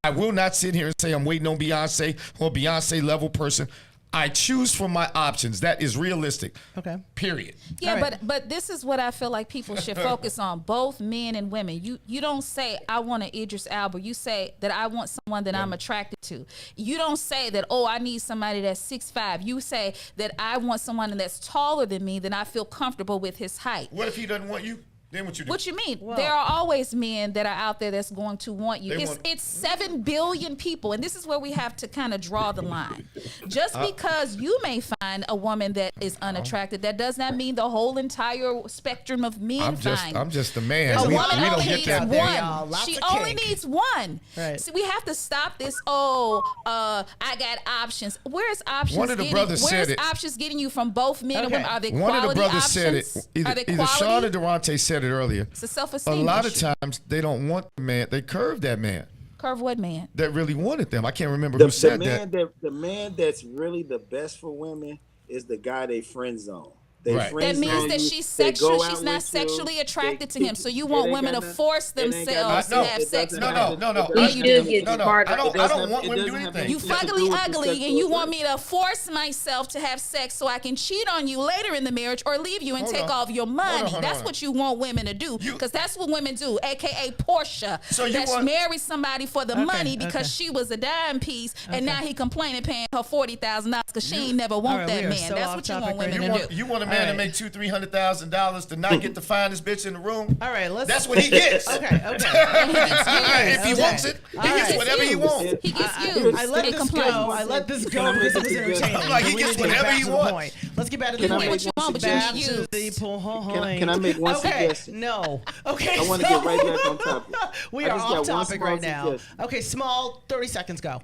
I will not sit here and say I'm waiting on Beyonce or Beyonce level person. I choose from my options. That is realistic. Okay. Period. Yeah, right. but this is what I feel like people should focus on, both men and women. You don't say I want an Idris Elba. You say that I want someone that I'm attracted to. You don't say that, I need somebody that's 6'5". You say that I want someone that's taller than me, that I feel comfortable with his height. What if he doesn't want you? Then what you do? What you mean? Well, there are always men that are out there that's going to want you. It's 7 billion people, and this is where we have to kind of draw the line. Just because you may find a woman that is unattractive, that does not mean the whole entire spectrum of men find. I'm just a man. A woman only needs one. She only needs one. Right. So we have to stop this. I got options. Where's options? One of the brothers said it. Options getting you from both men and women? Are they one quality of the brothers options? said it. Either Sean or Durante said said it earlier. It's a self-esteem A lot issue. of times they don't want the man. They curve that man. Curve what man? That really wanted them. I can't remember who said that. The man that's really the best for women is the guy they friend zone. Right. That means that she's sexual. She's not sexually attracted to him. So you want women to force themselves to have sex with him. No. You do get smarter. I don't want women to do anything. You fuggly ugly, and you want me to force myself to have sex so I can cheat on you later in the marriage or leave you and take all of your money. That's what you want women to do, because that's what women do, a.k.a. Portia. That married somebody for the money because she was a dime piece, and now he complaining paying her $40,000 because she ain't never want that man. That's what you want women to do. You want a man to make $200,000-$300,000 to not get the finest bitch in the room? All right, that's what he gets. Okay. If he wants it, he gets whatever he wants. He gets used. I let this go. I let this go because it was entertaining. I'm like, he gets whatever he wants. Let's get back to the point. What you want, but you get used. Can I make one suggestion? No. Okay. I want to get right back on topic. We are off topic right now. Okay, small, 30 seconds, go.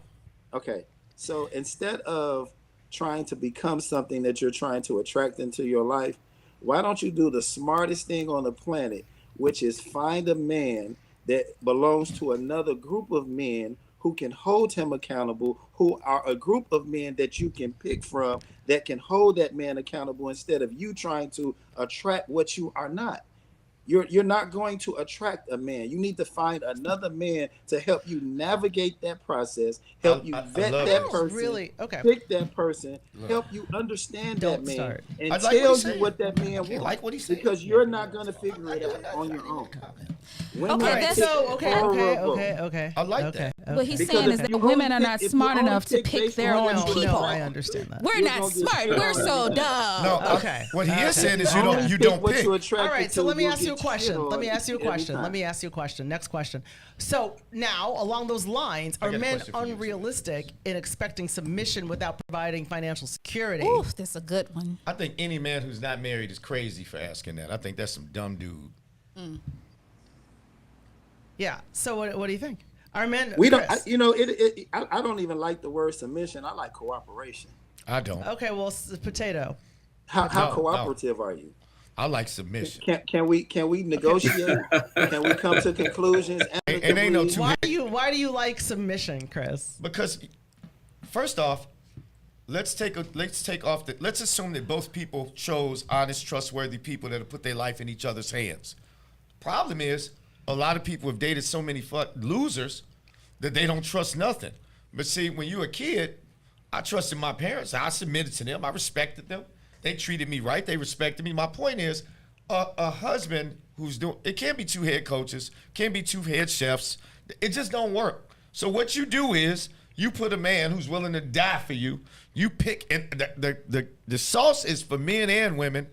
Okay. So instead of trying to become something that you're trying to attract into your life, why don't you do the smartest thing on the planet, which is find a man that belongs to another group of men who can hold him accountable, who are a group of men that you can pick from that can hold that man accountable, instead of you trying to attract what you are not. You're not going to attract a man. You need to find another man to help you navigate that process, help you vet that person, pick that person, help you understand that man, and tell you what that man wants. Like what he said. Because you're not going to figure it out on your own. Okay. I like that. What he's saying is that women are not smart enough to pick their own people. No, I understand that. We're not smart. We're so dumb. No, okay. What he is saying is you don't pick. All right, so let me ask you a question. Let me ask you a question. Next question. So now, along those lines, are men unrealistic in expecting submission without providing financial security? Ooh, that's a good one. I think any man who's not married is crazy for asking that. I think that's some dumb dude. Yeah. So what do you think? Are men? We don't. I don't even like the word submission. I like cooperation. I don't. Okay. Well, potato. How cooperative are you? I like submission. Can we negotiate? Can we come to conclusions? It ain't no two. Why do you like submission, Chris? Because first off, let's assume that both people chose honest, trustworthy people that'll put their life in each other's hands. Problem is, a lot of people have dated so many losers that they don't trust nothing. But see, when you're a kid, I trusted my parents. I submitted to them. I respected them. They treated me right. They respected me. My point is, a husband who's doing it can't be two head coaches, can't be two head chefs. It just don't work. So what you do is you put a man who's willing to die for you. You pick, and the sauce is for men and women,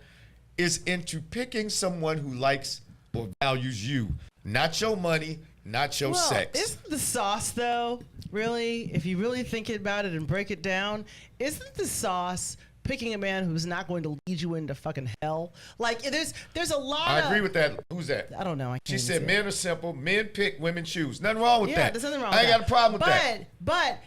is into picking someone who likes or values you, not your money, not your sex. Isn't the sauce though, really, if you really think about it and break it down, isn't the sauce picking a man who's not going to lead you into fucking hell? Like there's a lot. I agree with that. Who's that? I don't know. She said men are simple. Men pick, women choose. Nothing wrong with that. Yeah, there's nothing wrong. I ain't got a problem with that. But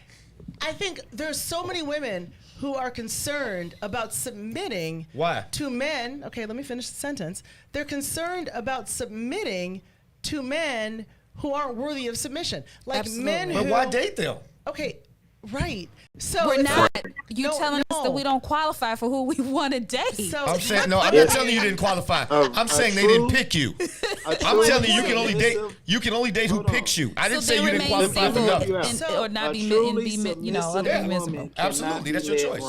I think there's so many women who are concerned about submitting to men. Okay, let me finish the sentence. They're concerned about submitting to men who aren't worthy of submission. Like Absolutely. men who. But why date them? Okay, right. So we're not. You telling us that we don't qualify for who we want to date? So I'm saying no. I'm not telling you didn't qualify. I'm saying they didn't pick you. I'm telling you can only date. You can only date who picks you. I didn't say you didn't qualify for nothing. Or not be miserable. Absolutely, that's your choice.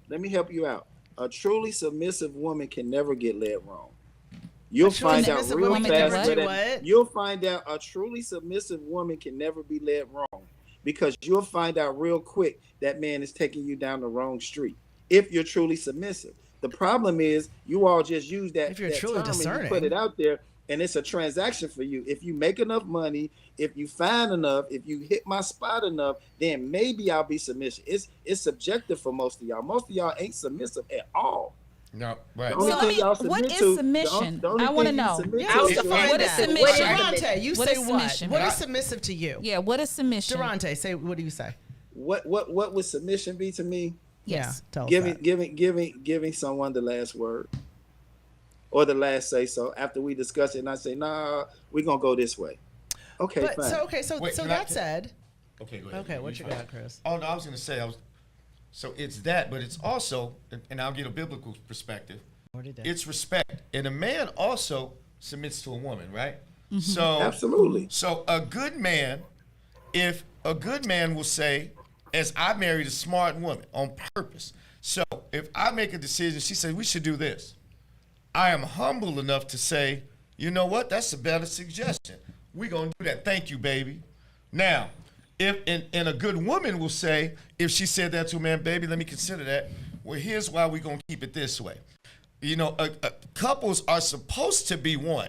Let me help you out. A truly submissive woman can never get led wrong. You'll find out real fast. You'll find out a truly submissive woman can never be led wrong, because you'll find out real quick that man is taking you down the wrong street if you're truly submissive. The problem is you all just use that, if you're that truly term discerning, and you put it out there, and it's a transaction for you. If you make enough money, if you find enough, if you hit my spot enough, then maybe I'll be submissive. It's subjective for most of y'all. Most of y'all ain't submissive at all. No, right. What is submission? I want to know. What is submission? Durante, you say what? What is submissive to you? Yeah, what is submission? Durante, say, what do you say? What would submission be to me? Yes. Yeah, tell us giving someone the last word. or the last say so after we discuss it, and I say, nah, we're gonna go this way. Okay, but, fine. So that said. Okay, go ahead. Okay, what you got, Chris? Oh no, I was gonna say so it's that, but it's also, and I'll get a biblical perspective. It's respect, and a man also submits to a woman, right? Mm-hmm. So absolutely. So a good man, if a good man will say, as I married a smart woman on purpose. So if I make a decision, she says we should do this. I am humble enough to say, you know what? That's a better suggestion. We're gonna do that. Thank you, baby. Now, if and a good woman will say, if she said that to a man, baby, let me consider that. Well, here's why we're gonna keep it this way. You know, couples are supposed to be one,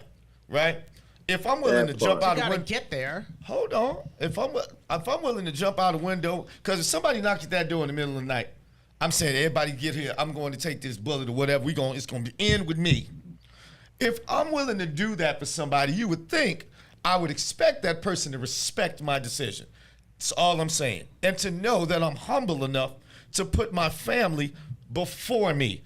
right? If I'm willing to jump out the window, get there. Hold on. If I'm willing to jump out the window, because if somebody knocks at that door in the middle of the night, I'm saying everybody get here. I'm going to take this bullet or whatever. It's going to end with me. If I'm willing to do that for somebody, you would think I would expect that person to respect my decision. That's all I'm saying, and to know that I'm humble enough to put my family before me.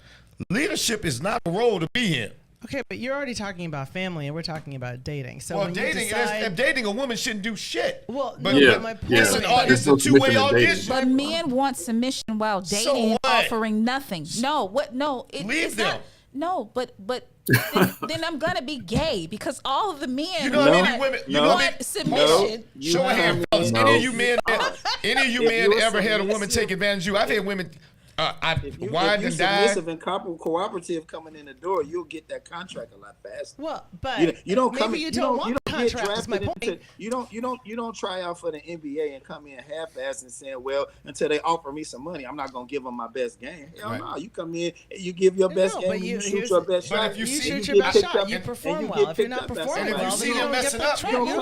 Leadership is not a role to be in. Okay, but you're already talking about family, and we're talking about dating. So well, dating a woman shouldn't do shit. Well, but my point it's a two-way audition. But men want submission while dating and offering nothing. No, what? No, leave them. Not, no, but then I'm gonna be gay because all of the men want submission. Show a hand, fellas. Any of you men ever had a woman take advantage of you? I've had women. If you're submissive and cooperative coming in the door, you'll get that contract a lot faster. Well, but you don't come. You don't get drafted into. You don't try out for the NBA and come in half-assed and saying, "Well, until they offer me some money, I'm not gonna give them my best game." Hell no, you come in, you give your best game, you shoot your best shot. But if you shoot your best shot, you perform well. If you're not performing well, then you don't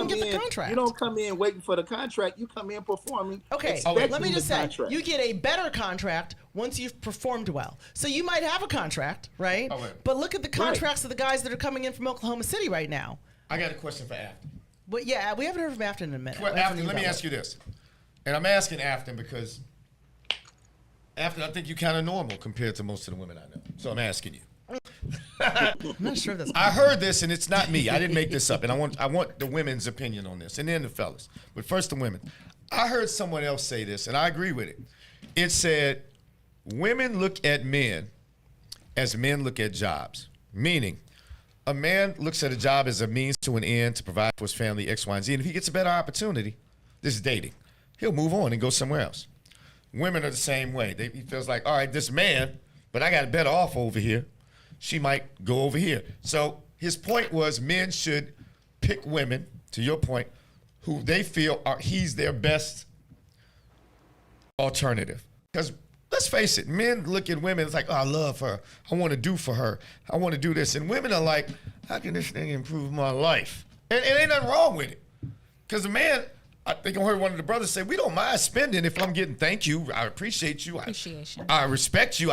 get the contract. You don't come in waiting for the contract. You come in performing. Okay, let me just say, you get a better contract once you've performed well. So you might have a contract, right? But look at the contracts of the guys that are coming in from Oklahoma City right now. I got a question for Afton. But yeah, we haven't heard from Afton in a minute. Afton, let me ask you this. And I'm asking Afton because Afton, I think you're kind of normal compared to most of the women I know. So I'm asking you. I'm not sure that's I heard this and it's not me. I didn't make this up. And I want the women's opinion on this and then the fellas. But first the women. I heard someone else say this and I agree with it. It said, women look at men as men look at jobs, meaning a man looks at a job as a means to an end to provide for his family, X, Y, and Z. And if he gets a better opportunity, this is dating, he'll move on and go somewhere else. Women are the same way. He feels like, all right, this man, but I got a better offer over here. She might go over here. So his point was men should pick women, to your point, who they feel he's their best alternative. Because let's face it, men look at women, it's like, oh, I love her. I want to do for her. I want to do this. And women are like, how can this thing improve my life? And ain't nothing wrong with it. Because a man, I think I heard one of the brothers say, we don't mind spending if I'm getting thank you. I appreciate you. Appreciation. I respect you.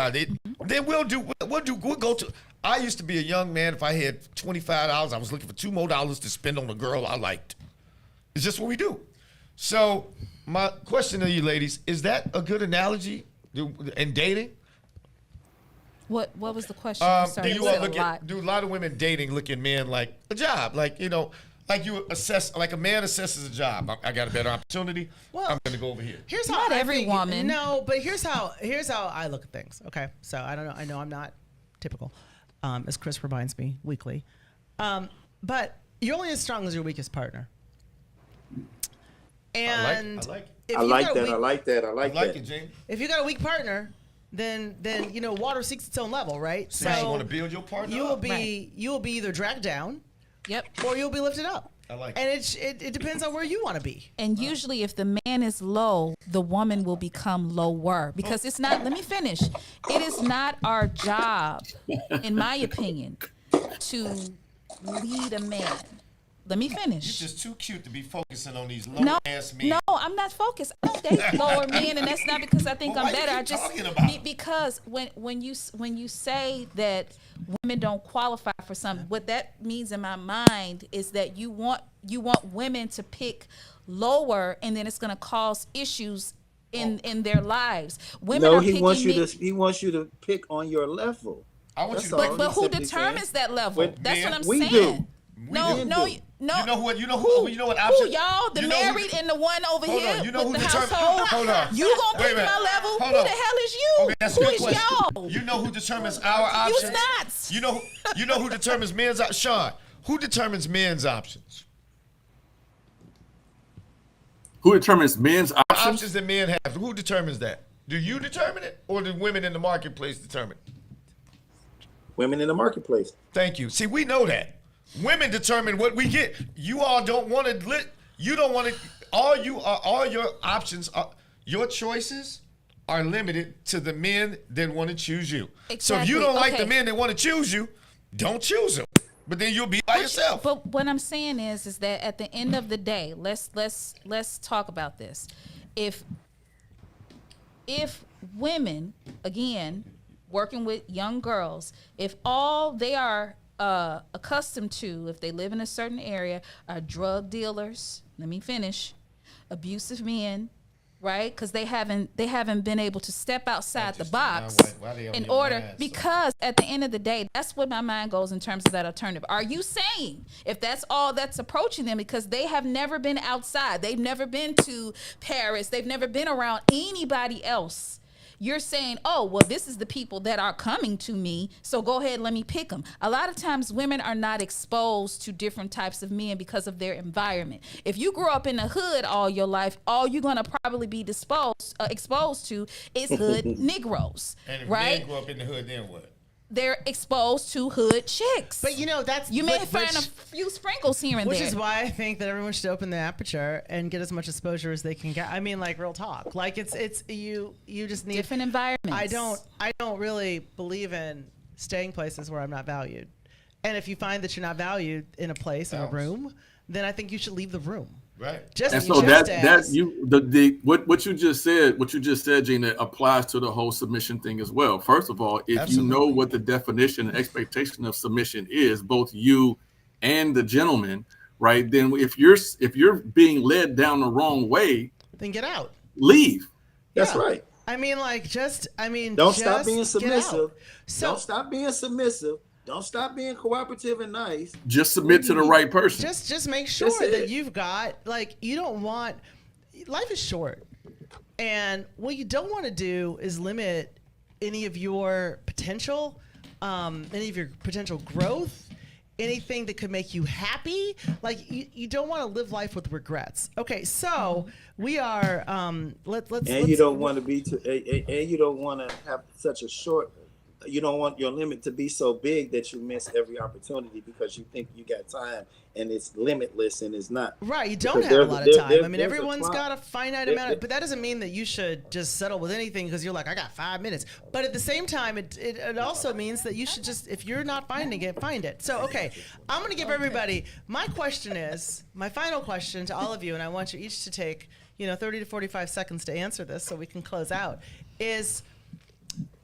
Then we'll go to. I used to be a young man. If I had $25, I was looking for $2 more to spend on a girl I liked. It's just what we do. So my question to you ladies, is that a good analogy in dating? What was the question? Do a lot of women dating look at men like a job? Like, you know, like you assess, like a man assesses a job. I got a better opportunity. Well, I'm going to go over here. Here's how not every woman. No, but here's how I look at things. Okay, so I don't know. I know I'm not typical, as Chris reminds me weekly. But you're only as strong as your weakest partner. And I like that. I like it, Jane. If you got a weak partner, then you know water seeks its own level, right? So you want to build your partner. You will be either dragged down, or you'll be lifted up. I like and it depends on where you want to be. And usually, if the man is low, the woman will become lower because it's not. Let me finish. It is not our job, in my opinion, to lead a man. Let me finish. You're just too cute to be focusing on these low-ass men. No, I'm not focused. I don't date lower men, and that's not because I think I'm better. I just because when you say that women don't qualify for something, what that means in my mind is that you want women to pick lower, and then it's going to cause issues in their lives. Women he wants you to pick on your level. I want you to. But who determines that level? That's what I'm saying. Do. No. You know what option? Who, y'all? The married and the one over here. You know who the determines? household. Hold on. You gonna pick my level? Who the hell is you? Okay, that's who a good is question. y'all? You know who determines our options? You not. You know who determines men's options? Sean, who determines men's options? Who determines men's options? The options that men have. Who determines that? Do you determine it, or do women in the marketplace determine it? Women in the marketplace. Thank you. See, we know that. Women determine what we get. You all don't want to. You don't want to. All your options are your choices are limited to the men that want to choose you. Exactly. So if you don't like the men that want to choose you, don't choose them. But then you'll be by yourself. But what I'm saying is that at the end of the day, let's talk about this. If women, again, working with young girls, if all they are accustomed to, if they live in a certain area, are drug dealers, let me finish, abusive men, right? Because they haven't been able to step outside the box in order, because at the end of the day, that's what my mind goes in terms of that alternative. Are you saying if that's all that's approaching them, because they have never been outside, they've never been to Paris, they've never been around anybody else, you're saying, oh, well, this is the people that are coming to me, so go ahead, let me pick them. A lot of times women are not exposed to different types of men because of their environment. If you grew up in the hood all your life, all you're going to probably be exposed to is hood Negroes, and if right? men grow up in the hood, then what? They're exposed to hood chicks. But you may find a few sprinkles here and there. Which is why I think that everyone should open the aperture and get as much exposure as they can get. I mean, like, real talk. Like, it's you just need different environments. I don't really believe in staying places where I'm not valued. And if you find that you're not valued in a place, in a room, then I think you should leave the room. Right. What you just said, Gina, applies to the whole submission thing as well. First of all, if you know what the definition and expectation of submission is, both you and the gentleman, right? Then if you're being led down the wrong way, then get out. Leave. That's right. I mean, don't stop being submissive. Don't stop being submissive. Don't stop being cooperative and nice. Just submit to the right person. Just make sure that you've got, like, you don't want, life is short. And what you don't want to do is limit any of your potential, any of your potential growth, anything that could make you happy. Like, you don't want to live life with regrets. Okay, so we are, let's you don't want to be and you don't want to have such a short, you don't want your limit to be so big that you miss every opportunity because you think you got time and it's limitless and it's not. Right, you don't have a lot of time. I mean, everyone's got a finite amount but that doesn't mean that you should just settle with anything because you're like, I got 5 minutes. But at the same time, it also means that you should just, if you're not finding it, find it. So, okay, I'm going to give everybody, my final question to all of you, and I want you each to take, 30 to 45 seconds to answer this so we can close out, is,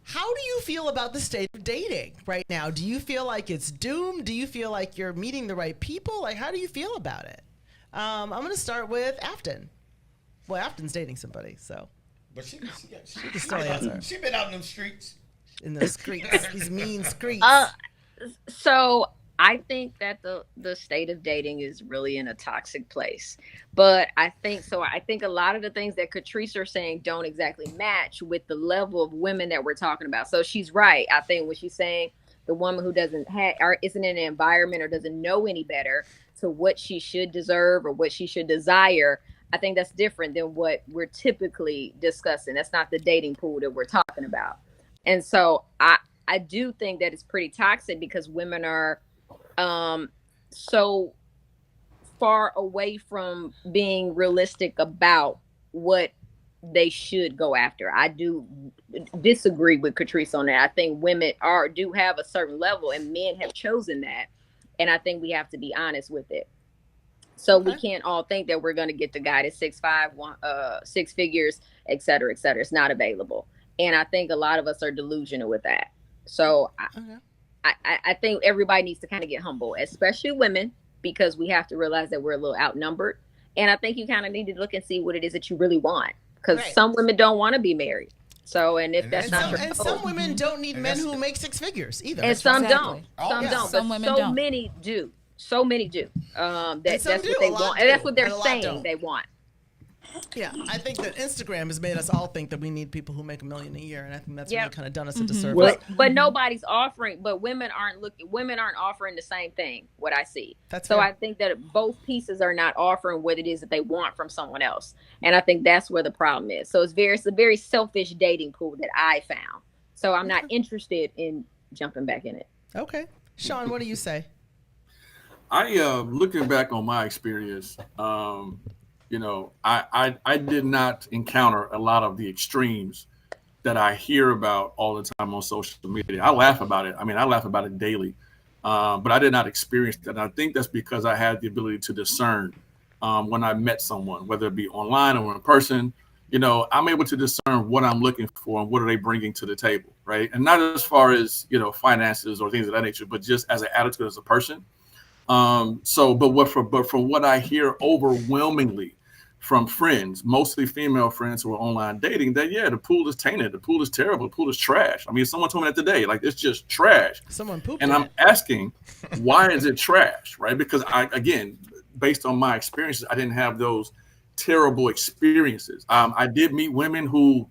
how do you feel about the state of dating right now? Do you feel like it's doomed? Do you feel like you're meeting the right people? Like, how do you feel about it? I'm going to start with Afton. Well, Afton's dating somebody, so. But she can still answer. She been out in them streets. In those streets, these mean streets. So I think that the state of dating is really in a toxic place. But I think a lot of the things that Catrice are saying don't exactly match with the level of women that we're talking about. So she's right. I think when she's saying the woman who isn't in an environment or doesn't know any better to what she should deserve or what she should desire, I think that's different than what we're typically discussing. That's not the dating pool that we're talking about. And so I do think that it's pretty toxic because women are so far away from being realistic about what they should go after. I do disagree with Catrice on that. I think women do have a certain level and men have chosen that. And I think we have to be honest with it. So we can't all think that we're going to get the guy that's 6'5", 6 figures, et cetera, et cetera. It's not available. And I think a lot of us are delusional with that. So I think everybody needs to kind of get humble, especially women, because we have to realize that we're a little outnumbered. And I think you kind of need to look and see what it is that you really want. Because some women don't want to be married. So, and if that's not your and some women don't need men who make six figures either. And some don't. Some Yeah. don't. Some but women so don't. many do. So many do. That's some what do, they a lot want. do, And that's what they're and a lot saying don't. they want. Yeah, I think that Instagram has made us all think that we need people who make $1 million a year, and I think that's really kind of done us a disservice. But nobody's offering. But women aren't offering the same thing. What I see. That's so fair. I think that both pieces are not offering what it is that they want from someone else, and I think that's where the problem is. So it's a very selfish dating pool that I found. So I'm not interested in jumping back in it. Okay, Sean, what do you say? Looking back on my experience, I did not encounter a lot of the extremes that I hear about all the time on social media. I laugh about it. I mean, I laugh about it daily, but I did not experience that. And I think that's because I had the ability to discern when I met someone, whether it be online or in person. I'm able to discern what I'm looking for and what are they bringing to the table, right? And not as far as, finances or things of that nature, but just as an attitude as a person. But from what I hear overwhelmingly from friends, mostly female friends who are online dating, that the pool is tainted, the pool is terrible, the pool is trash. I mean, someone told me that today, like it's just trash. Someone pooped. And I'm asking, why is it trash, right? Because based on my experiences, I didn't have those terrible experiences. I did meet women who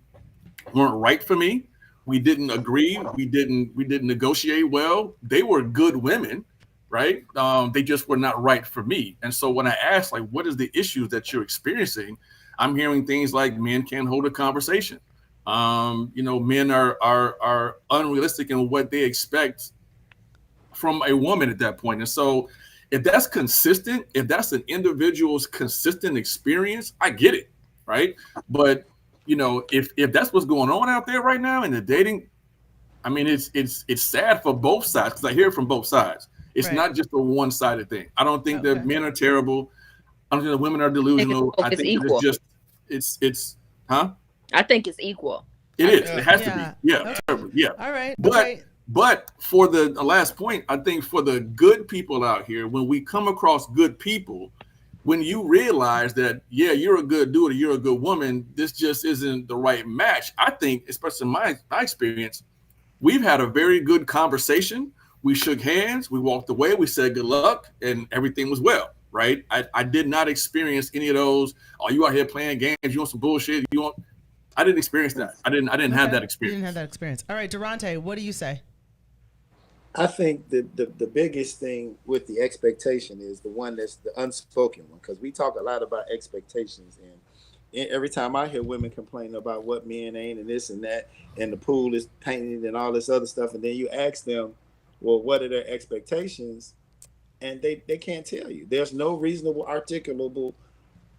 weren't right for me. We didn't agree. We didn't negotiate well. They were good women. Right. They just were not right for me. And so when I asked, like, what is the issues that you're experiencing? I'm hearing things like men can't hold a conversation. Men are unrealistic in what they expect from a woman at that point. And so if that's consistent, if that's an individual's consistent experience, I get it. Right. But, if that's what's going on out there right now in the dating, I mean, it's sad for both sides because I hear it from both sides. It's not just a one-sided thing. I don't think that men are terrible. I don't think that women are delusional. I think equal. It's huh? I think it's equal. It is. It has to be. Yeah. Terrible. Yeah. All right. But for the last point, I think for the good people out here, when we come across good people, when you realize that, you're a good dude or you're a good woman, this just isn't the right match. I think, especially in my experience, we've had a very good conversation. We shook hands, we walked away, we said good luck, and everything was well, right? I did not experience any of those, you out here playing games, you want some bullshit, I didn't experience that. I didn't have that experience. You didn't have that experience. All right, Durante, what do you say? I think the biggest thing with the expectation is the one that's the unspoken one, because we talk a lot about expectations, and every time I hear women complain about what men ain't and this and that, and the pool is tainted and all this other stuff, and then you ask them, well, what are their expectations? And they can't tell you. There's no reasonable, articulable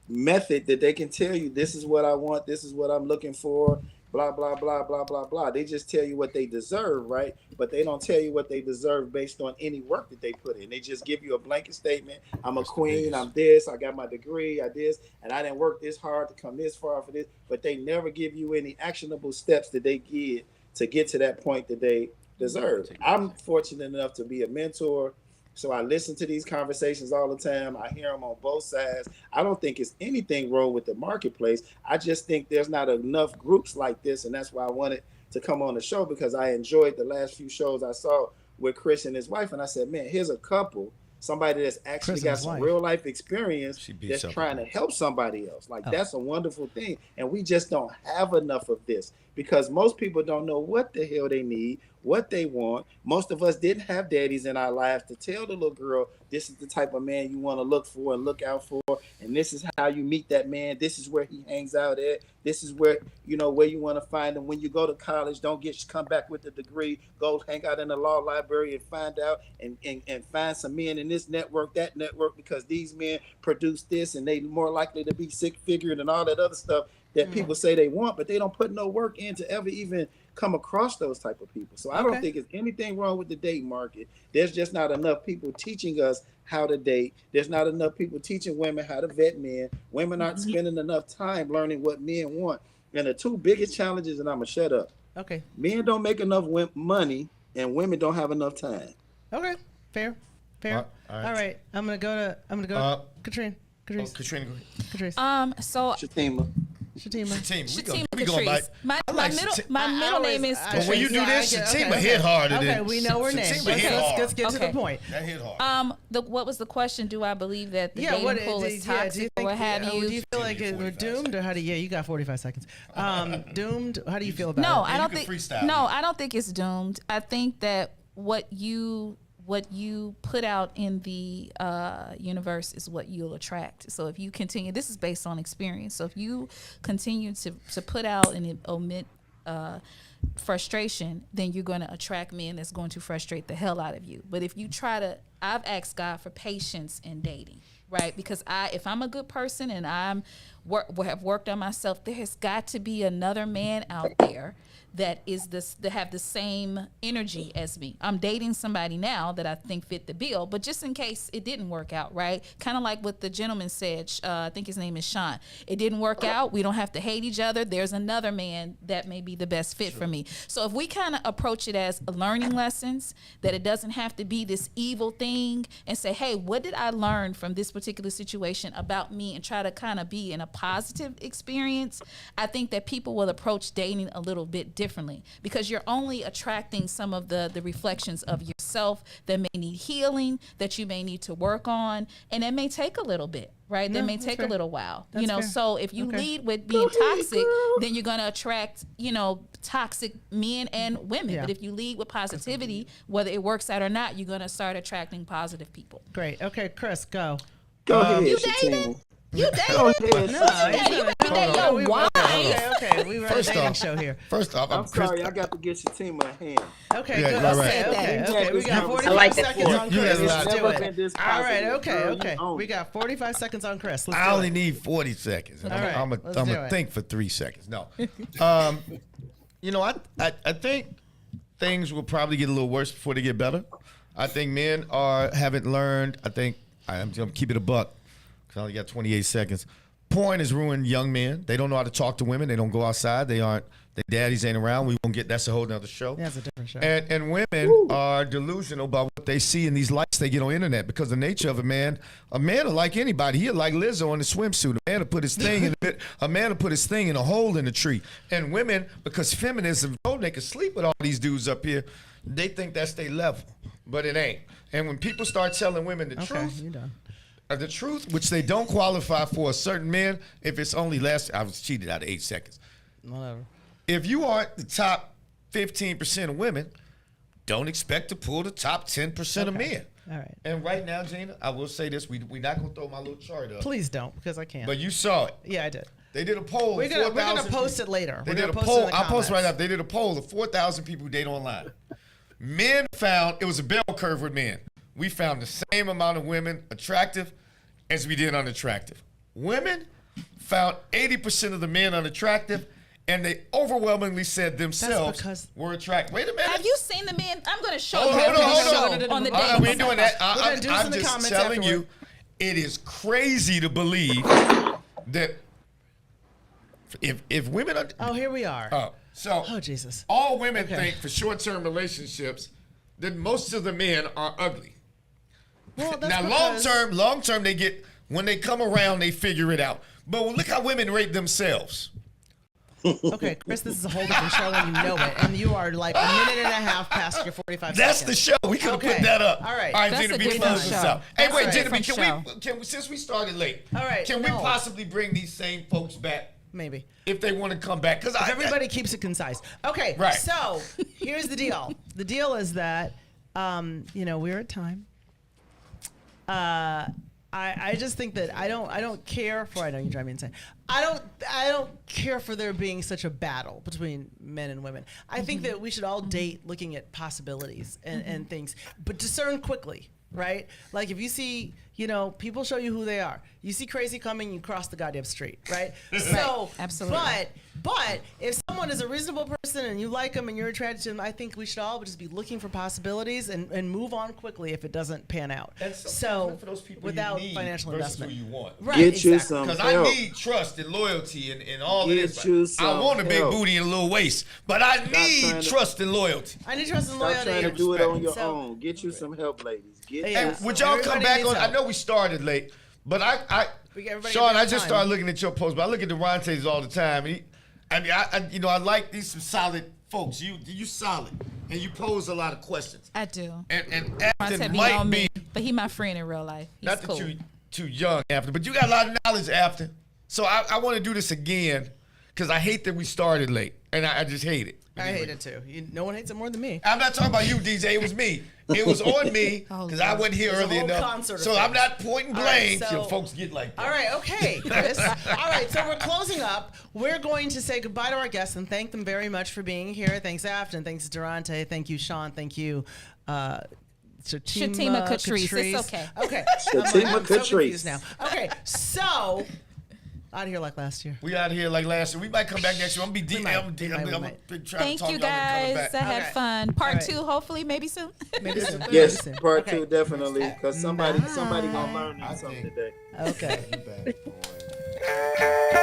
method that they can tell you, this is what I want, this is what I'm looking for, blah, blah, blah, blah, blah, blah. They just tell you what they deserve, right? But they don't tell you what they deserve based on any work that they put in. They just give you a blanket statement. I'm a queen, I'm this, I got my degree, I this, and I didn't work this hard to come this far for this. But they never give you any actionable steps that they give to get to that point that they deserve. I'm fortunate enough to be a mentor, so I listen to these conversations all the time. I hear them on both sides. I don't think it's anything wrong with the marketplace. I just think there's not enough groups like this, and that's why I wanted to come on the show, because I enjoyed the last few shows I saw with Chris and his wife, and I said, man, here's a couple, somebody that's actually got some real life experience that's trying to help somebody else. That's a wonderful thing, and we just don't have enough of this, because most people don't know what the hell they need, what they want. Most of us didn't have daddies in our lives to tell the little girl, this is the type of man you want to look for and look out for, and this is how you meet that man, this is where he hangs out at, this is where where you want to find him. When you go to college, don't come back with a degree, go hang out in the law library and find out and find some men in this network, that network, because these men produce this and they more likely to be six-figured and all that other stuff that people say they want, but they don't put no work in to ever even come across those type of people. So I don't think it's anything wrong with the dating market. There's just not enough people teaching us how to date. There's not enough people teaching women how to vet men. Women aren't spending enough time learning what men want. And the two biggest challenges, and I'm gonna shut up. Okay. Men don't make enough money, and women don't have enough time. Okay. Fair. All right. I'm gonna go to Katrina. Katrina. So Shatima. Shatima. We going by. My middle name is. But when you do this, Shatima hit harder than. Okay, we know her name. Let's get to the point. That hit hard. What was the question? Do I believe that the dating pool is toxic or what have you? Do you feel like we're doomed, or how do you? Yeah, you got 45 seconds. Doomed. How do you feel about it? I don't think. No, I don't think it's doomed. I think that what you put out in the universe is what you'll attract. So if you continue, this is based on experience. So if you continue to put out and omit frustration, then you're going to attract men that's going to frustrate the hell out of you. But if you I've asked God for patience in dating, right? Because if I'm a good person and have worked on myself, there has got to be another man out there that have the same energy as me. I'm dating somebody now that I think fit the bill, but just in case it didn't work out, right? Kind of like what the gentleman said, I think his name is Sean. It didn't work out. We don't have to hate each other. There's another man that may be the best fit for me. So if we kind of approach it as learning lessons, that it doesn't have to be this evil thing, and say, hey, what did I learn from this particular situation about me, and try to kind of be in a positive experience, I think that people will approach dating a little bit differently, because you're only attracting some of the reflections of yourself that may need healing, that you may need to work on, and it may take a little bit, right? That may take a little while, so if you lead with being toxic, then you're going to attract, toxic men and women. But if you lead with positivity, whether it works out or not, you're going to start attracting positive people. Great. Okay, Chris, go. Go ahead, you dating? You dating? No, your wife. Okay. We were a dating show here. First off, I'm sorry, I got to get Shatima a hand. Okay, okay. We got 45 seconds on Chris. Let's do it. All right, okay. We got 45 seconds on Chris. I only need 40 seconds. I'm going to think for 3 seconds. No. I think things will probably get a little worse before they get better. I think men haven't learned. I'm going to keep it a buck, because I only got 28 seconds. Porn has ruined young men. They don't know how to talk to women. They don't go outside. Their daddies ain't around. That's a whole nother show. That's a different show. And women are delusional about what they see in these likes they get on the internet, because the nature of a man will like anybody. He'll like Lizzo in the swimsuit. A man will put his thing in a hole in the tree. And women, because feminism told they could sleep with all these dudes up here, they think that's their level, but it ain't. And when people start telling women the truth, you're done. The truth, which they don't qualify for a certain man, if it's only I was cheated out of 8 seconds. Whatever. If you aren't the top 15% of women, don't expect to pull the top 10% of men. All right. And right now, Gina, I will say this. We're not going to throw my little chart up. Please don't, because I can't. But you saw it. Yeah, I did. They did a poll. We're gonna post it later. They did a poll. I'll post it right now. They did a poll of 4,000 people who date online. Men found, it was a bell curve with men. We found the same amount of women attractive as we did unattractive. Women found 80% of the men unattractive, and they overwhelmingly said themselves were attractive. Wait a minute. Have you seen the men? I'm going to show you on the date. We ain't doing that. I'm just telling you, it is crazy to believe that if women are... Oh, here we are. Oh, Jesus. All women think for short-term relationships that most of the men are ugly. Well, now, long term, they get, when they come around, they figure it out. But look how women rate themselves. Okay, Chris, this is a whole different show, and you know it. And you are like a minute and a half past your 45 That's seconds. the show. We could have put that up. All right. All right, Gina, be close this out. Hey, wait, Gina, can we, since we started late, can we possibly bring these same folks back? Maybe. If they want to come back. Because everybody keeps it concise. Okay, so here's the deal. The deal is that, we're at time. I just think that I don't care for, I know you drive me insane. I don't care for there being such a battle between men and women. I think that we should all date looking at possibilities and things, but discern quickly, right? Like if you see, people show you who they are. You see crazy coming, you cross the goddamn street, right? So, absolutely. But if someone is a reasonable person and you like them and you're attracted to them, I think we should all just be looking for possibilities and move on quickly if it doesn't pan out. So for those people without financial investment, who you want. Right, get you some help. Because I need trust and loyalty and all this. I want a big help. Booty and a little waist, but I need trust and loyalty. I need trust and loyalty. Stop trying to do it on your own. Get you some help, ladies. Would y'all come back on? I know we started late. But Sean, I just started looking at your posts, but I look at the Rontes all the time. I like these some solid folks. You solid, and you pose a lot of questions. I do. And Afton might be, but he my friend in real life. He's not cool. that you too young, Afton, but you got a lot of knowledge, Afton. So I want to do this again because I hate that we started late, and I just hate it. I hate it too. No one hates it more than me. I'm not talking about you, DJ. It was me. It was on me because I wasn't here early enough. So I'm not pointing blame. Right, so folks get like that. All right, okay, Chris. All right, so we're closing up. We're going to say goodbye to our guests and thank them very much for being here. Thanks, Afton. Thanks, Durante. Thank you, Sean. Thank you, Shatima Catrice. It's okay. Okay. Shatima Catrice. So confused now. Okay, so out of here like last year. We out here like last year. We might come back next year. I'm gonna be deep. I'm trying to Thank talk you y'all into coming guys. back. I had fun. Part 2, hopefully, maybe soon. Maybe soon. Yes, part 2 definitely, because somebody gonna learn something today. Okay. You bad boy.